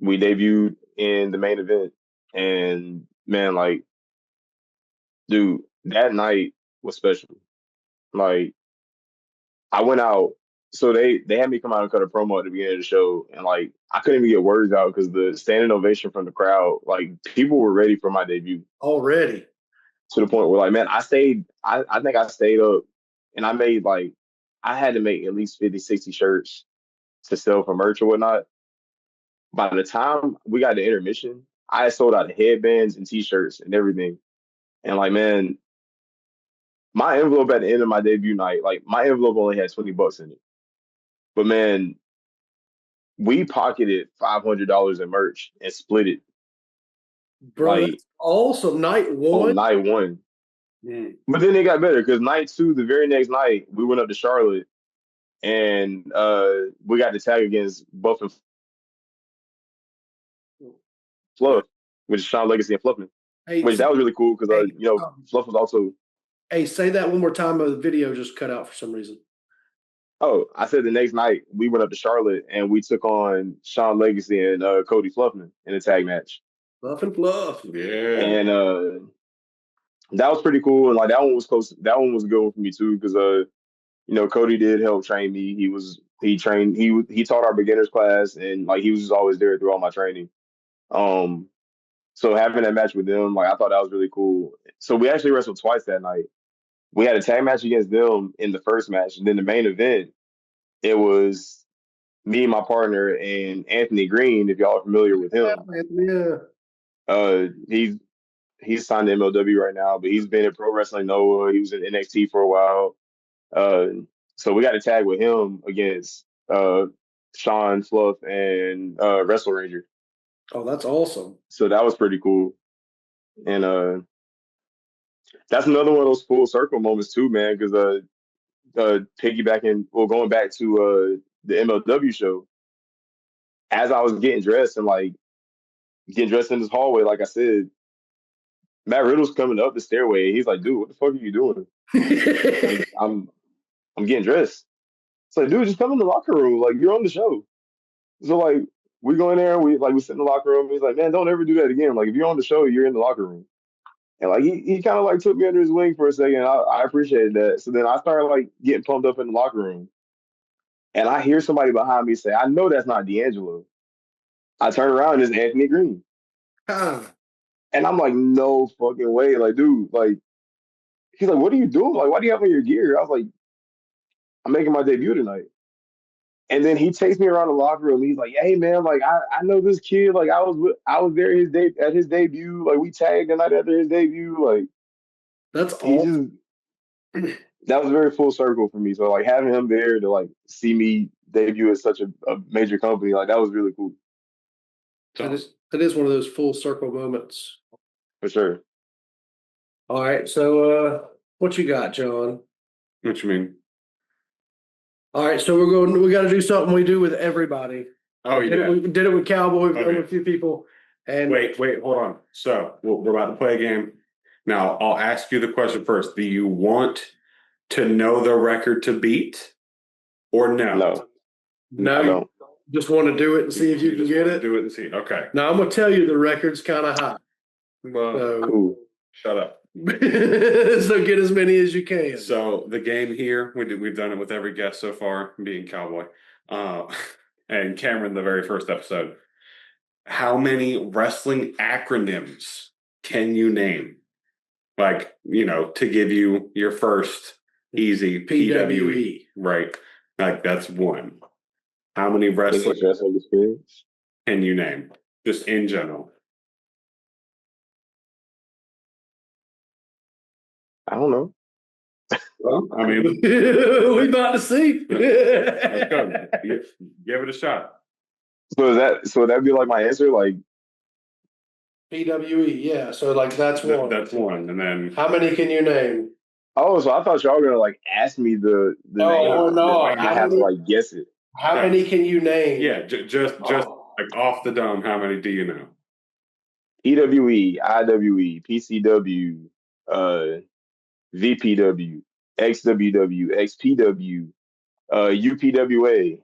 [SPEAKER 3] We debuted in the main event, and man, like, dude, that night was special. Like, I went out, so they had me come out and cut a promo at the beginning of the show, and like I couldn't even get words out because the standing ovation from the crowd, like, people were ready for my debut
[SPEAKER 1] Already.
[SPEAKER 3] to the point where, like, man, I think I stayed up, and I had to make at least 50, 60 shirts to sell for merch or whatnot. By the time we got to intermission, I had sold out headbands and t-shirts and everything. And, like, man, my envelope at the end of my debut night, like, my envelope only had $20 in it. But man, we pocketed $500 in merch and split it
[SPEAKER 1] Bro,
[SPEAKER 3] like
[SPEAKER 1] that's awesome. Night
[SPEAKER 3] on
[SPEAKER 1] one.
[SPEAKER 3] night one.
[SPEAKER 2] Mm.
[SPEAKER 3] But then it got better because night two, the very next night, we went up to Charlotte, and we got to tag against Buff and Fluff, which is Sean Legacy and Fluffman.
[SPEAKER 1] Hey,
[SPEAKER 3] Which that was really cool because
[SPEAKER 1] hey,
[SPEAKER 3] Fluff was also.
[SPEAKER 1] hey, say that one more time. The video just cut out for some reason.
[SPEAKER 3] Oh, I said the next night we went up to Charlotte and we took on Sean Legacy and Cody Fluffman in a tag match.
[SPEAKER 1] Fluff and fluff.
[SPEAKER 2] Yeah.
[SPEAKER 3] And that was pretty cool. And like that one was close. That one was a good one for me too because Cody did help train me. He taught our beginners class, and like he was just always there through all my training. So having that match with them, like, I thought that was really cool. So we actually wrestled twice that night. We had a tag match against them in the first match, and then the main event, it was me and my partner and Anthony Green, if y'all are familiar with him.
[SPEAKER 1] Yeah.
[SPEAKER 3] He's signed to MLW right now, but he's been at Pro Wrestling Noah. He was in NXT for a while. So we got to tag with him against Sean Fluff and Wrestle Ranger.
[SPEAKER 1] Oh, that's awesome.
[SPEAKER 3] So that was pretty cool. And that's another one of those full circle moments too, man, because going back to the MLW show, as I was getting dressed and like getting dressed in this hallway, like I said, Matt Riddle's coming up the stairway. He's like, dude, what the fuck are you doing? Like, I'm getting dressed. It's like, dude, just come in the locker room. Like, you're on the show. So like we go in there and we sit in the locker room. He's like, man, don't ever do that again. Like, if you're on the show, you're in the locker room. And like he kind of like took me under his wing for a second. I appreciated that. So then I started like getting pumped up in the locker room. And I hear somebody behind me say, I know that's not DeAngelo. I turn around and it's Anthony Green. And I'm like, no fucking way. Like, dude, like, he's like, what are you doing? Like, why do you have on your gear? I was like, I'm making my debut tonight. And then he takes me around the locker room. He's like, hey man, like I know this kid. Like I was there at his debut. Like we tagged the night after his debut. Like
[SPEAKER 1] that's awesome.
[SPEAKER 3] That was very full circle for me. So like having him there to like see me debut at such a major company, like that was really cool.
[SPEAKER 1] That is one of those full circle moments.
[SPEAKER 3] for sure.
[SPEAKER 1] All right. So, what you got, John?
[SPEAKER 2] What you mean?
[SPEAKER 1] All right. So we got to do something we do with everybody.
[SPEAKER 2] Oh, yeah.
[SPEAKER 1] We did it with Cowboy, we've done it
[SPEAKER 2] Okay.
[SPEAKER 1] with a few people. And
[SPEAKER 2] Wait, hold on. So we're about to play a game. Now, I'll ask you the question first. Do you want to know the record to beat or no?
[SPEAKER 3] No,
[SPEAKER 1] no,
[SPEAKER 3] I
[SPEAKER 1] you
[SPEAKER 3] don't.
[SPEAKER 1] just want to do it and see if you can
[SPEAKER 2] just
[SPEAKER 1] get
[SPEAKER 2] wanna
[SPEAKER 1] it.
[SPEAKER 2] Do it and see. Okay.
[SPEAKER 1] Now, I'm going to tell you the record's kind of high.
[SPEAKER 2] Well,
[SPEAKER 1] So,
[SPEAKER 3] Cool.
[SPEAKER 2] shut up.
[SPEAKER 1] so get as many as you can.
[SPEAKER 2] So the game here, we've done it with every guest so far, being Cowboy, and Camryn, the very first episode. How many wrestling acronyms can you name? Like, to give you your first easy PWE, right? Like that's one. How many wrestling
[SPEAKER 3] English wrestling experience.
[SPEAKER 2] can you name? Just in general.
[SPEAKER 3] I don't know.
[SPEAKER 2] Well, I mean,
[SPEAKER 1] we about to see.
[SPEAKER 2] let's go. Give it a shot.
[SPEAKER 3] So that'd be like my answer. Like,
[SPEAKER 1] PWE, yeah. So like that's one.
[SPEAKER 2] That's one, and then
[SPEAKER 1] How many can you name?
[SPEAKER 3] oh, so I thought y'all were gonna like ask me the
[SPEAKER 1] No,
[SPEAKER 3] name.
[SPEAKER 1] we're
[SPEAKER 3] And then,
[SPEAKER 1] not.
[SPEAKER 3] like, I have to like guess it.
[SPEAKER 1] How
[SPEAKER 2] No.
[SPEAKER 1] many can you name?
[SPEAKER 2] yeah, just like off the dome. How many do you know?
[SPEAKER 3] PWE, IWE, PCW, VPW, XWW, XPW, UPWA,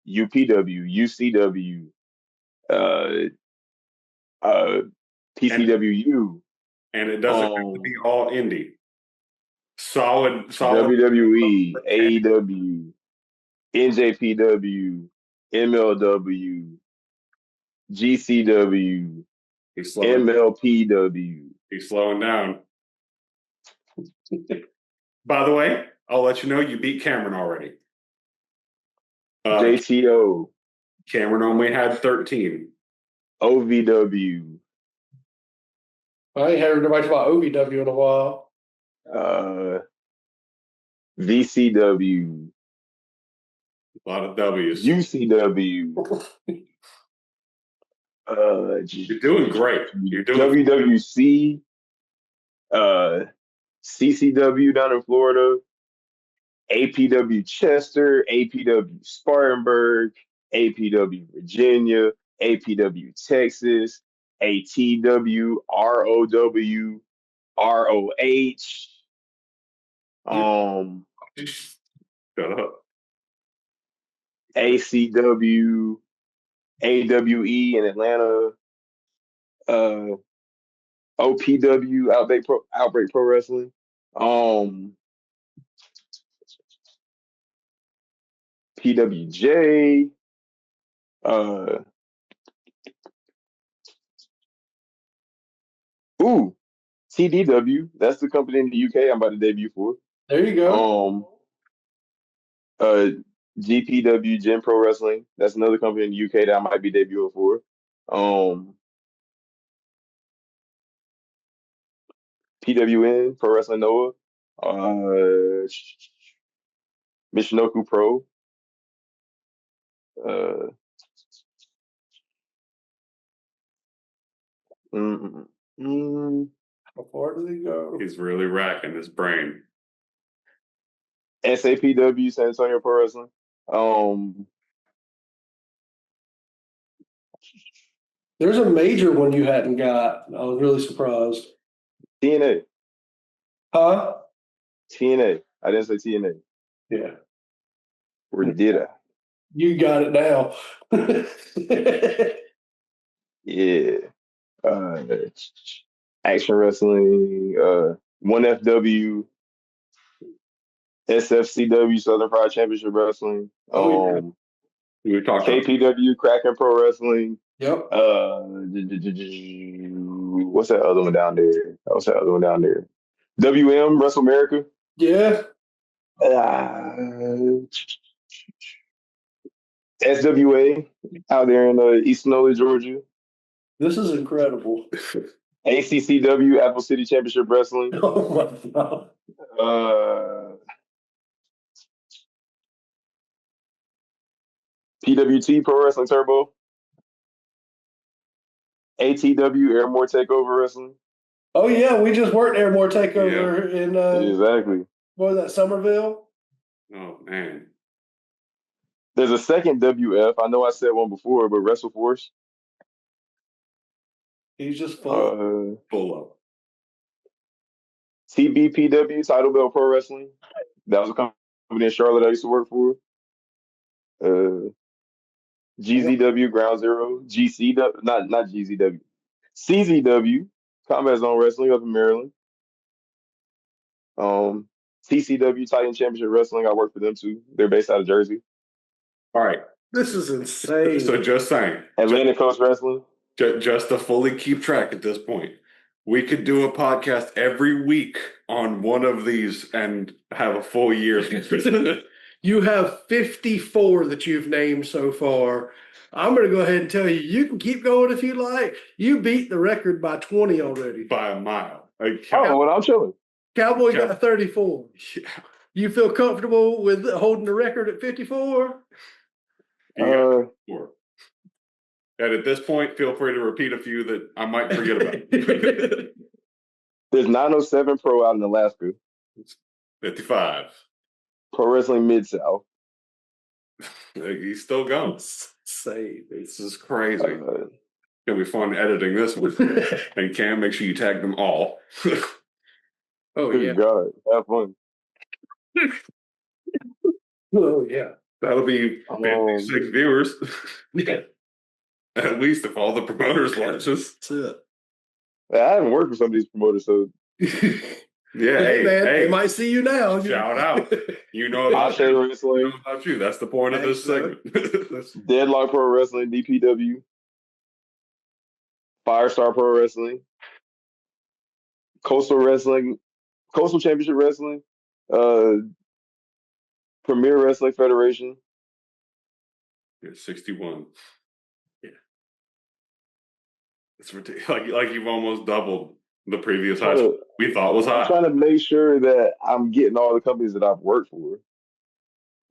[SPEAKER 3] UPW, UCW, uh, uh, PCWU,
[SPEAKER 2] And it doesn't have to be all indie. Solid.
[SPEAKER 3] WWE, AEW, NJPW, MLW, GCW,
[SPEAKER 2] He's slowing.
[SPEAKER 3] MLPW.
[SPEAKER 2] He's slowing down. By the way, I'll let you know you beat Camryn already.
[SPEAKER 3] JTO,
[SPEAKER 2] Camryn only had 13.
[SPEAKER 3] OVW,
[SPEAKER 1] I ain't heard nobody talk about OVW in a while.
[SPEAKER 3] VCW,
[SPEAKER 2] A lot of W's.
[SPEAKER 3] UCW,
[SPEAKER 2] You're doing great. You're doing
[SPEAKER 3] WWC, CCW down in Florida, APW Chester, APW Spartanburg, APW Virginia, APW Texas, ATW, ROW, ROH,
[SPEAKER 2] Shut up.
[SPEAKER 3] ACW, AWE in Atlanta, OPW, Outbreak Pro Wrestling, PWJ, TDW. That's the company in the UK I'm about to debut for.
[SPEAKER 1] There you go.
[SPEAKER 3] GPW, Gen Pro Wrestling. That's another company in the UK that I might be debuting for. PWN, Pro Wrestling Noah. Michinoku Pro.
[SPEAKER 1] How far does he go?
[SPEAKER 2] He's really racking his brain.
[SPEAKER 3] SAPW, San Antonio Pro Wrestling.
[SPEAKER 1] There's a major one you hadn't got. I was really surprised.
[SPEAKER 3] TNA.
[SPEAKER 1] Huh?
[SPEAKER 3] TNA. I didn't say TNA.
[SPEAKER 1] Yeah.
[SPEAKER 3] Or did I?
[SPEAKER 1] You got it now.
[SPEAKER 3] Yeah. Action Wrestling, 1FW, SFCW, Southern Pride Championship Wrestling,
[SPEAKER 2] We were talking
[SPEAKER 3] KPW, Kraken Pro Wrestling.
[SPEAKER 1] Yep.
[SPEAKER 3] What's that other one down there? WM, Wrestle America.
[SPEAKER 1] Yeah.
[SPEAKER 3] SWA out there in East Nolley, Georgia.
[SPEAKER 1] This is incredible.
[SPEAKER 3] ACCW, Apple City Championship Wrestling.
[SPEAKER 1] Oh my God.
[SPEAKER 3] PWT, Pro Wrestling Turbo. ATW, Airmore Takeover Wrestling.
[SPEAKER 1] Oh yeah, we just worked there more takeover in
[SPEAKER 3] Exactly.
[SPEAKER 1] what was that, Somerville?
[SPEAKER 2] Oh man.
[SPEAKER 3] There's a second WF. I know I said one before, but WrestleForce.
[SPEAKER 1] He's just full.
[SPEAKER 2] Full up.
[SPEAKER 3] TBPW, Title Belt Pro Wrestling. That was a company in Charlotte I used to work for. GZW, Ground Zero, GCW, not GZW, CZW, Combat Zone Wrestling up in Maryland. TCW, Titan Championship Wrestling. I work for them too. They're based out of Jersey.
[SPEAKER 2] All right.
[SPEAKER 1] This is insane.
[SPEAKER 2] So just saying.
[SPEAKER 3] Atlantic Coast Wrestling.
[SPEAKER 2] Just to fully keep track at this point, we could do a podcast every week on one of these and have a full year.
[SPEAKER 1] You have 54 that you've named so far. I'm going to go ahead and tell you, you can keep going if you like. You beat the record by 20 already.
[SPEAKER 2] By a mile.
[SPEAKER 3] Well, I'm chilling.
[SPEAKER 1] Cowboy got 34. You feel comfortable with holding the record at 54?
[SPEAKER 2] And at this point, feel free to repeat a few that I might forget about.
[SPEAKER 3] There's 907 Pro out in Alaska.
[SPEAKER 2] 55.
[SPEAKER 3] Pro Wrestling Mid-South.
[SPEAKER 2] He's still going.
[SPEAKER 1] Say
[SPEAKER 2] this is crazy. It's gonna be fun editing this one. And Cam, make sure you tag them all.
[SPEAKER 1] Oh yeah.
[SPEAKER 3] God, have fun.
[SPEAKER 1] Oh yeah.
[SPEAKER 2] That'll be 56 viewers.
[SPEAKER 1] Yeah.
[SPEAKER 2] At least if all the promoters watch this.
[SPEAKER 1] That's it.
[SPEAKER 3] I haven't worked for some of these promoters, so
[SPEAKER 2] yeah,
[SPEAKER 1] hey man, they might see you now.
[SPEAKER 2] Shout out. You know about you. That's the point of this segment.
[SPEAKER 3] Deadlock Pro Wrestling, DPW, Firestar Pro Wrestling, Coastal Championship Wrestling, Premier Wrestling Federation.
[SPEAKER 2] Yeah, 61. Yeah. It's ridiculous. Like you've almost doubled the previous high we thought was high.
[SPEAKER 3] I'm trying to make sure that I'm getting all the companies that I've worked for.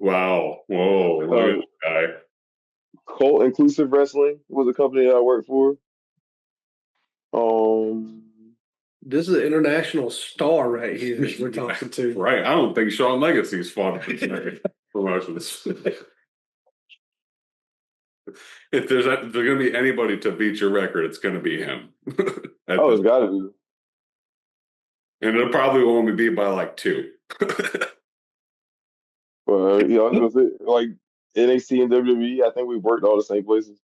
[SPEAKER 2] Wow. Whoa. Look at this guy.
[SPEAKER 3] Cult Inclusive Wrestling was a company that I worked for.
[SPEAKER 1] This is an international star right here that we're talking to.
[SPEAKER 2] Right. I don't think Shawn Legacy's fought promotions. If there's going to be anybody to beat your record, it's going to be him.
[SPEAKER 3] It's got to be.
[SPEAKER 2] And it'll probably only be by like 2.
[SPEAKER 3] Well, I was going to say, like NXT and WWE, I think we've worked all the same places.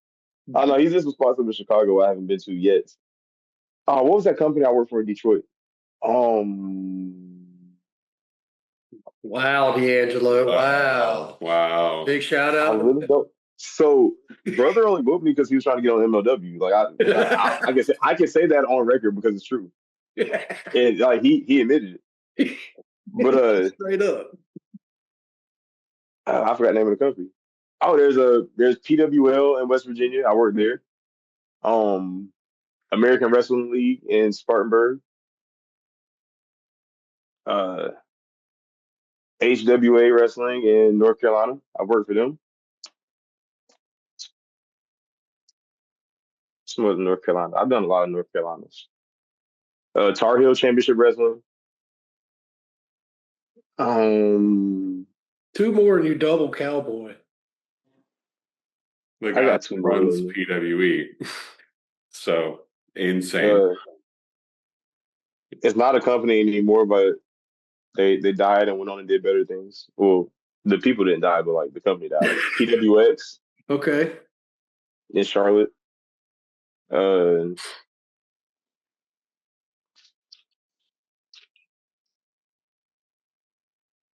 [SPEAKER 3] I know he's just responsible in Chicago. I haven't been to yet. What was that company I worked for in Detroit?
[SPEAKER 1] Wow, DeAngelo. Wow. Big shout out.
[SPEAKER 3] I really don't. So, brother only booked me because he was trying to get on MLW. Like I can say that on record because it's true. And like he admitted it. But
[SPEAKER 1] straight up.
[SPEAKER 3] I forgot the name of the company. Oh, there's PWL in West Virginia. I worked there. American Wrestling League in Spartanburg. HWA Wrestling in North Carolina. I worked for them. Some of North Carolina. I've done a lot of North Carolinas. Tar Heel Championship Wrestling.
[SPEAKER 1] 2 more and you double Cowboy.
[SPEAKER 2] The guy that runs PWE. So insane.
[SPEAKER 3] It's not a company anymore, but they died and went on and did better things. Well, the people didn't die, but like the company died. PWX.
[SPEAKER 1] Okay.
[SPEAKER 3] In Charlotte.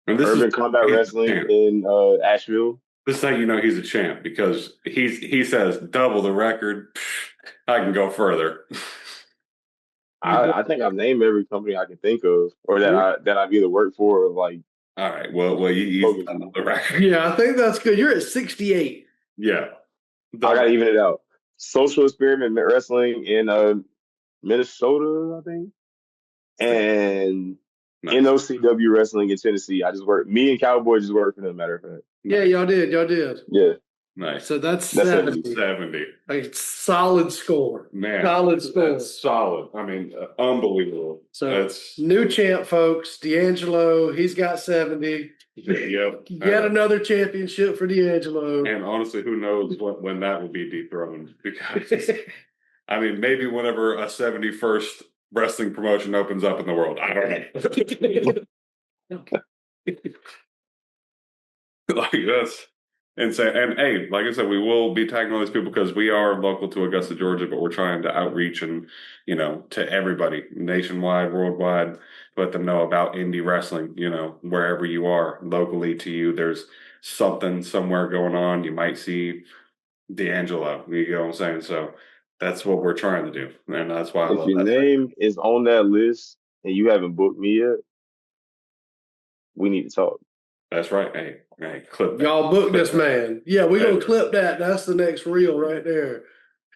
[SPEAKER 3] Urban Combat Wrestling in Asheville.
[SPEAKER 2] This is how you know he's a champ, because he says double the record. I can go further.
[SPEAKER 3] I think I've named every company I can think of, or that I've either worked for or like.
[SPEAKER 2] All right. Well, you double the record.
[SPEAKER 1] Yeah, I think that's good. You're at 68.
[SPEAKER 2] Yeah.
[SPEAKER 3] I gotta even it out. Social Experiment Wrestling in Minnesota, I think, and NOCW Wrestling in Tennessee. Me and Cowboy just worked for them. Matter of fact.
[SPEAKER 1] Yeah, y'all did.
[SPEAKER 3] Yeah.
[SPEAKER 2] Nice.
[SPEAKER 1] So that's
[SPEAKER 3] That's
[SPEAKER 1] 70.
[SPEAKER 2] 70.
[SPEAKER 1] A solid score.
[SPEAKER 2] Man,
[SPEAKER 1] Solid score.
[SPEAKER 2] that's solid. I mean, unbelievable.
[SPEAKER 1] So
[SPEAKER 2] That's
[SPEAKER 1] new champ, folks. DeAngelo, he's got 70.
[SPEAKER 2] yep.
[SPEAKER 1] Yet another championship for DeAngelo.
[SPEAKER 2] And honestly, who knows when that will be dethroned? Because I mean, maybe whenever a 71st wrestling promotion opens up in the world, I don't know. Like that's insane. And hey, like I said, we will be tagging all these people because we are local to Augusta, Georgia, but we're trying to outreach and to everybody nationwide, worldwide, let them know about indie wrestling. Wherever you are, locally to you, there's something somewhere going on. You might see DeAngelo. You know what I'm saying? So that's what we're trying to do, and that's why I
[SPEAKER 3] If
[SPEAKER 2] love
[SPEAKER 3] your
[SPEAKER 2] that.
[SPEAKER 3] name is on that list and you haven't booked me yet, we need to talk.
[SPEAKER 2] That's right. Hey, clip that.
[SPEAKER 1] Y'all book
[SPEAKER 2] Clip
[SPEAKER 1] this
[SPEAKER 2] that.
[SPEAKER 1] man. Yeah, we're going to clip that. That's the next reel right there.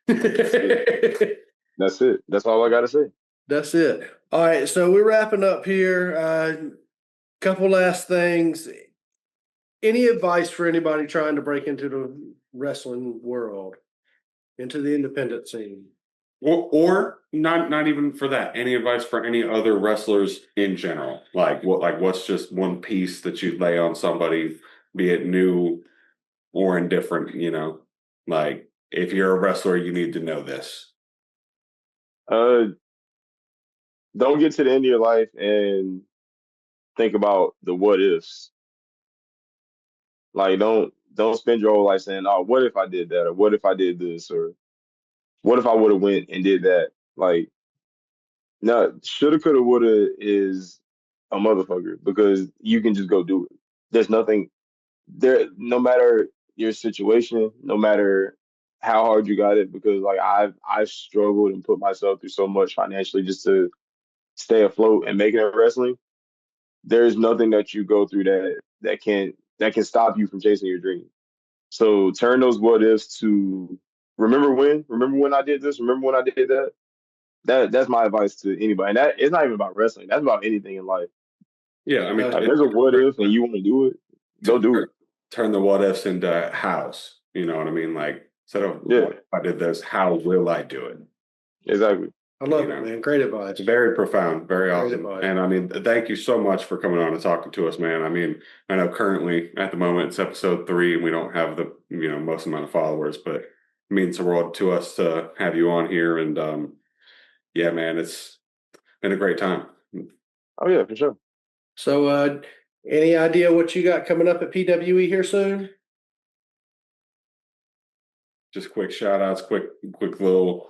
[SPEAKER 3] That's it. That's all I got to say.
[SPEAKER 1] That's it. All right, so we're wrapping up here. Couple last things. Any advice for anybody trying to break into the wrestling world, into the independent scene?
[SPEAKER 2] Or not even for that. Any advice for any other wrestlers in general? What's just one piece that you'd lay on somebody, be it new or indifferent, like if you're a wrestler, you need to know this.
[SPEAKER 3] Don't get to the end of your life and think about the what ifs. Like don't spend your whole life saying, "Oh, what if I did that?" or "What if I did this?" or "What if I would have went and did that?" Like, no, shoulda, coulda, woulda is a motherfucker because you can just go do it. There's nothing there, no matter your situation, no matter how hard you got it. Because like I've struggled and put myself through so much financially just to stay afloat and make it in wrestling. There's nothing that you go through that can stop you from chasing your dream. So turn those what ifs to remember when I did this, remember when I did that. That's my advice to anybody. And that it's not even about wrestling. That's about anything in life.
[SPEAKER 2] Yeah, I mean,
[SPEAKER 3] Like there's a what if and you want to do it, go do it.
[SPEAKER 2] turn the what ifs into hows. You know what I mean? Like instead of
[SPEAKER 3] Yeah.
[SPEAKER 2] what if I did this, how will I do it?
[SPEAKER 3] Exactly.
[SPEAKER 1] I love it, man. Great advice.
[SPEAKER 2] It's very profound, very
[SPEAKER 1] Great
[SPEAKER 2] awesome.
[SPEAKER 1] advice.
[SPEAKER 2] And I mean, thank you so much for coming on and talking to us, man. I mean, I know currently at the moment it's episode 3 and we don't have the most amount of followers, but it means the world to us to have you on here. And yeah, man, it's been a great time.
[SPEAKER 3] Oh yeah, for sure.
[SPEAKER 1] So any idea what you got coming up at PWE here soon?
[SPEAKER 2] Just quick shout outs, quick little,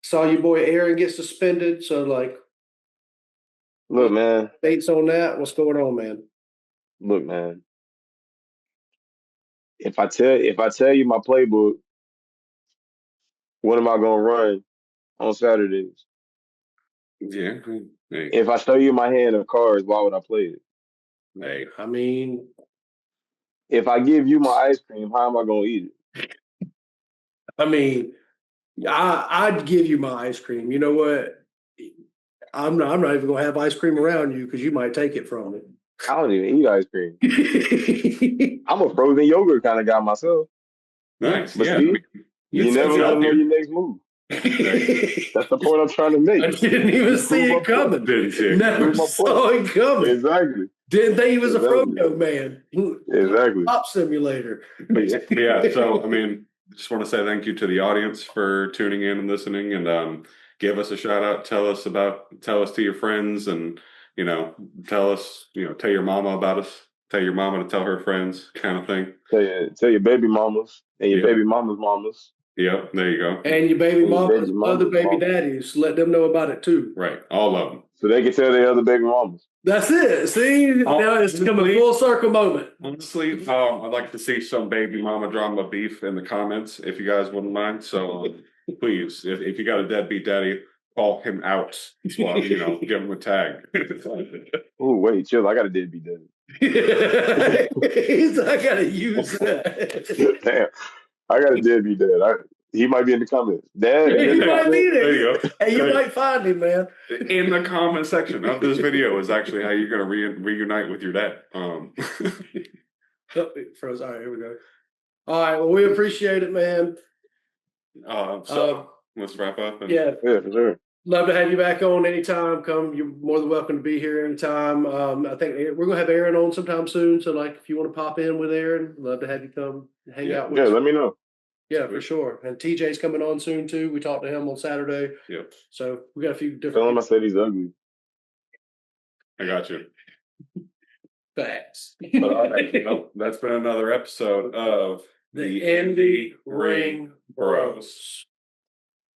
[SPEAKER 1] Saw your boy Aaron get suspended. So like,
[SPEAKER 3] Look, man.
[SPEAKER 1] dates on that. What's going on, man?
[SPEAKER 3] Look, man. If I tell you my playbook, what am I gonna run on Saturdays?
[SPEAKER 2] yeah. Hey,
[SPEAKER 3] If I show you my hand of cards, why would I play it?
[SPEAKER 2] hey.
[SPEAKER 1] I mean,
[SPEAKER 3] If I give you my ice cream, how am I gonna eat it?
[SPEAKER 1] I'd give you my ice cream. You know what? I'm not even gonna have ice cream around you because you might take it from me.
[SPEAKER 3] I don't even eat ice cream. I'm a frozen yogurt kind of guy myself.
[SPEAKER 2] Nice.
[SPEAKER 3] But
[SPEAKER 2] Yeah.
[SPEAKER 3] see, you never let them know your next move. That's the point I'm trying to make.
[SPEAKER 1] I didn't even see it coming.
[SPEAKER 2] Didn't see it.
[SPEAKER 1] Never saw it coming.
[SPEAKER 3] Exactly.
[SPEAKER 1] Didn't think he was
[SPEAKER 3] Exactly.
[SPEAKER 1] a Frodo man.
[SPEAKER 3] Exactly.
[SPEAKER 1] Pop simulator.
[SPEAKER 2] Yeah. So, I mean, just want to say thank you to the audience for tuning in and listening, and give us a shout out. Tell us to your friends, and tell us, tell your mama about us. Tell your mama to tell her friends, kind of thing.
[SPEAKER 3] Tell your baby mamas and your
[SPEAKER 2] Yeah.
[SPEAKER 3] baby mama's mamas.
[SPEAKER 2] Yep, there you go.
[SPEAKER 1] And your baby mamas,
[SPEAKER 3] baby
[SPEAKER 1] other
[SPEAKER 3] mamas,
[SPEAKER 1] baby
[SPEAKER 3] mamas.
[SPEAKER 1] daddies, let them know about it too.
[SPEAKER 2] Right, all of them.
[SPEAKER 3] So they can tell their other baby mamas.
[SPEAKER 1] That's it. See, now it's become a full circle moment.
[SPEAKER 2] Honestly, I'd like to see some baby mama drama beef in the comments, if you guys wouldn't mind. So please, if you got a deadbeat daddy, call him out. Well, give him a tag.
[SPEAKER 3] Oh wait, chill! I got a deadbeat daddy.
[SPEAKER 1] I gotta use that.
[SPEAKER 3] Damn, I got a deadbeat dad. He might be in the comments. Dad,
[SPEAKER 1] He might be
[SPEAKER 2] There
[SPEAKER 1] there.
[SPEAKER 2] you go.
[SPEAKER 1] Hey, you might find him, man.
[SPEAKER 2] In the comment section of this video is actually how you're going to reunite with your dad.
[SPEAKER 1] Froze. All right, here we go. All right. Well, we appreciate it, man.
[SPEAKER 2] So let's wrap up. And
[SPEAKER 1] Yeah.
[SPEAKER 3] Yeah, for sure.
[SPEAKER 1] Love to have you back on anytime. Come, you're more than welcome to be here anytime. I think we're gonna have Aaron on sometime soon. So, like, if you want to pop in with Aaron, love to have you come hang out with
[SPEAKER 3] Yeah,
[SPEAKER 1] us.
[SPEAKER 3] let me know.
[SPEAKER 1] Yeah, for sure. And TJ's coming on soon too. We talked to him on Saturday.
[SPEAKER 2] Yep.
[SPEAKER 1] So we got a few different.
[SPEAKER 3] Tell him I said he's ugly.
[SPEAKER 2] I got you.
[SPEAKER 1] Facts.
[SPEAKER 2] All right, well, that's been another episode of
[SPEAKER 1] the Indy Ring Bros.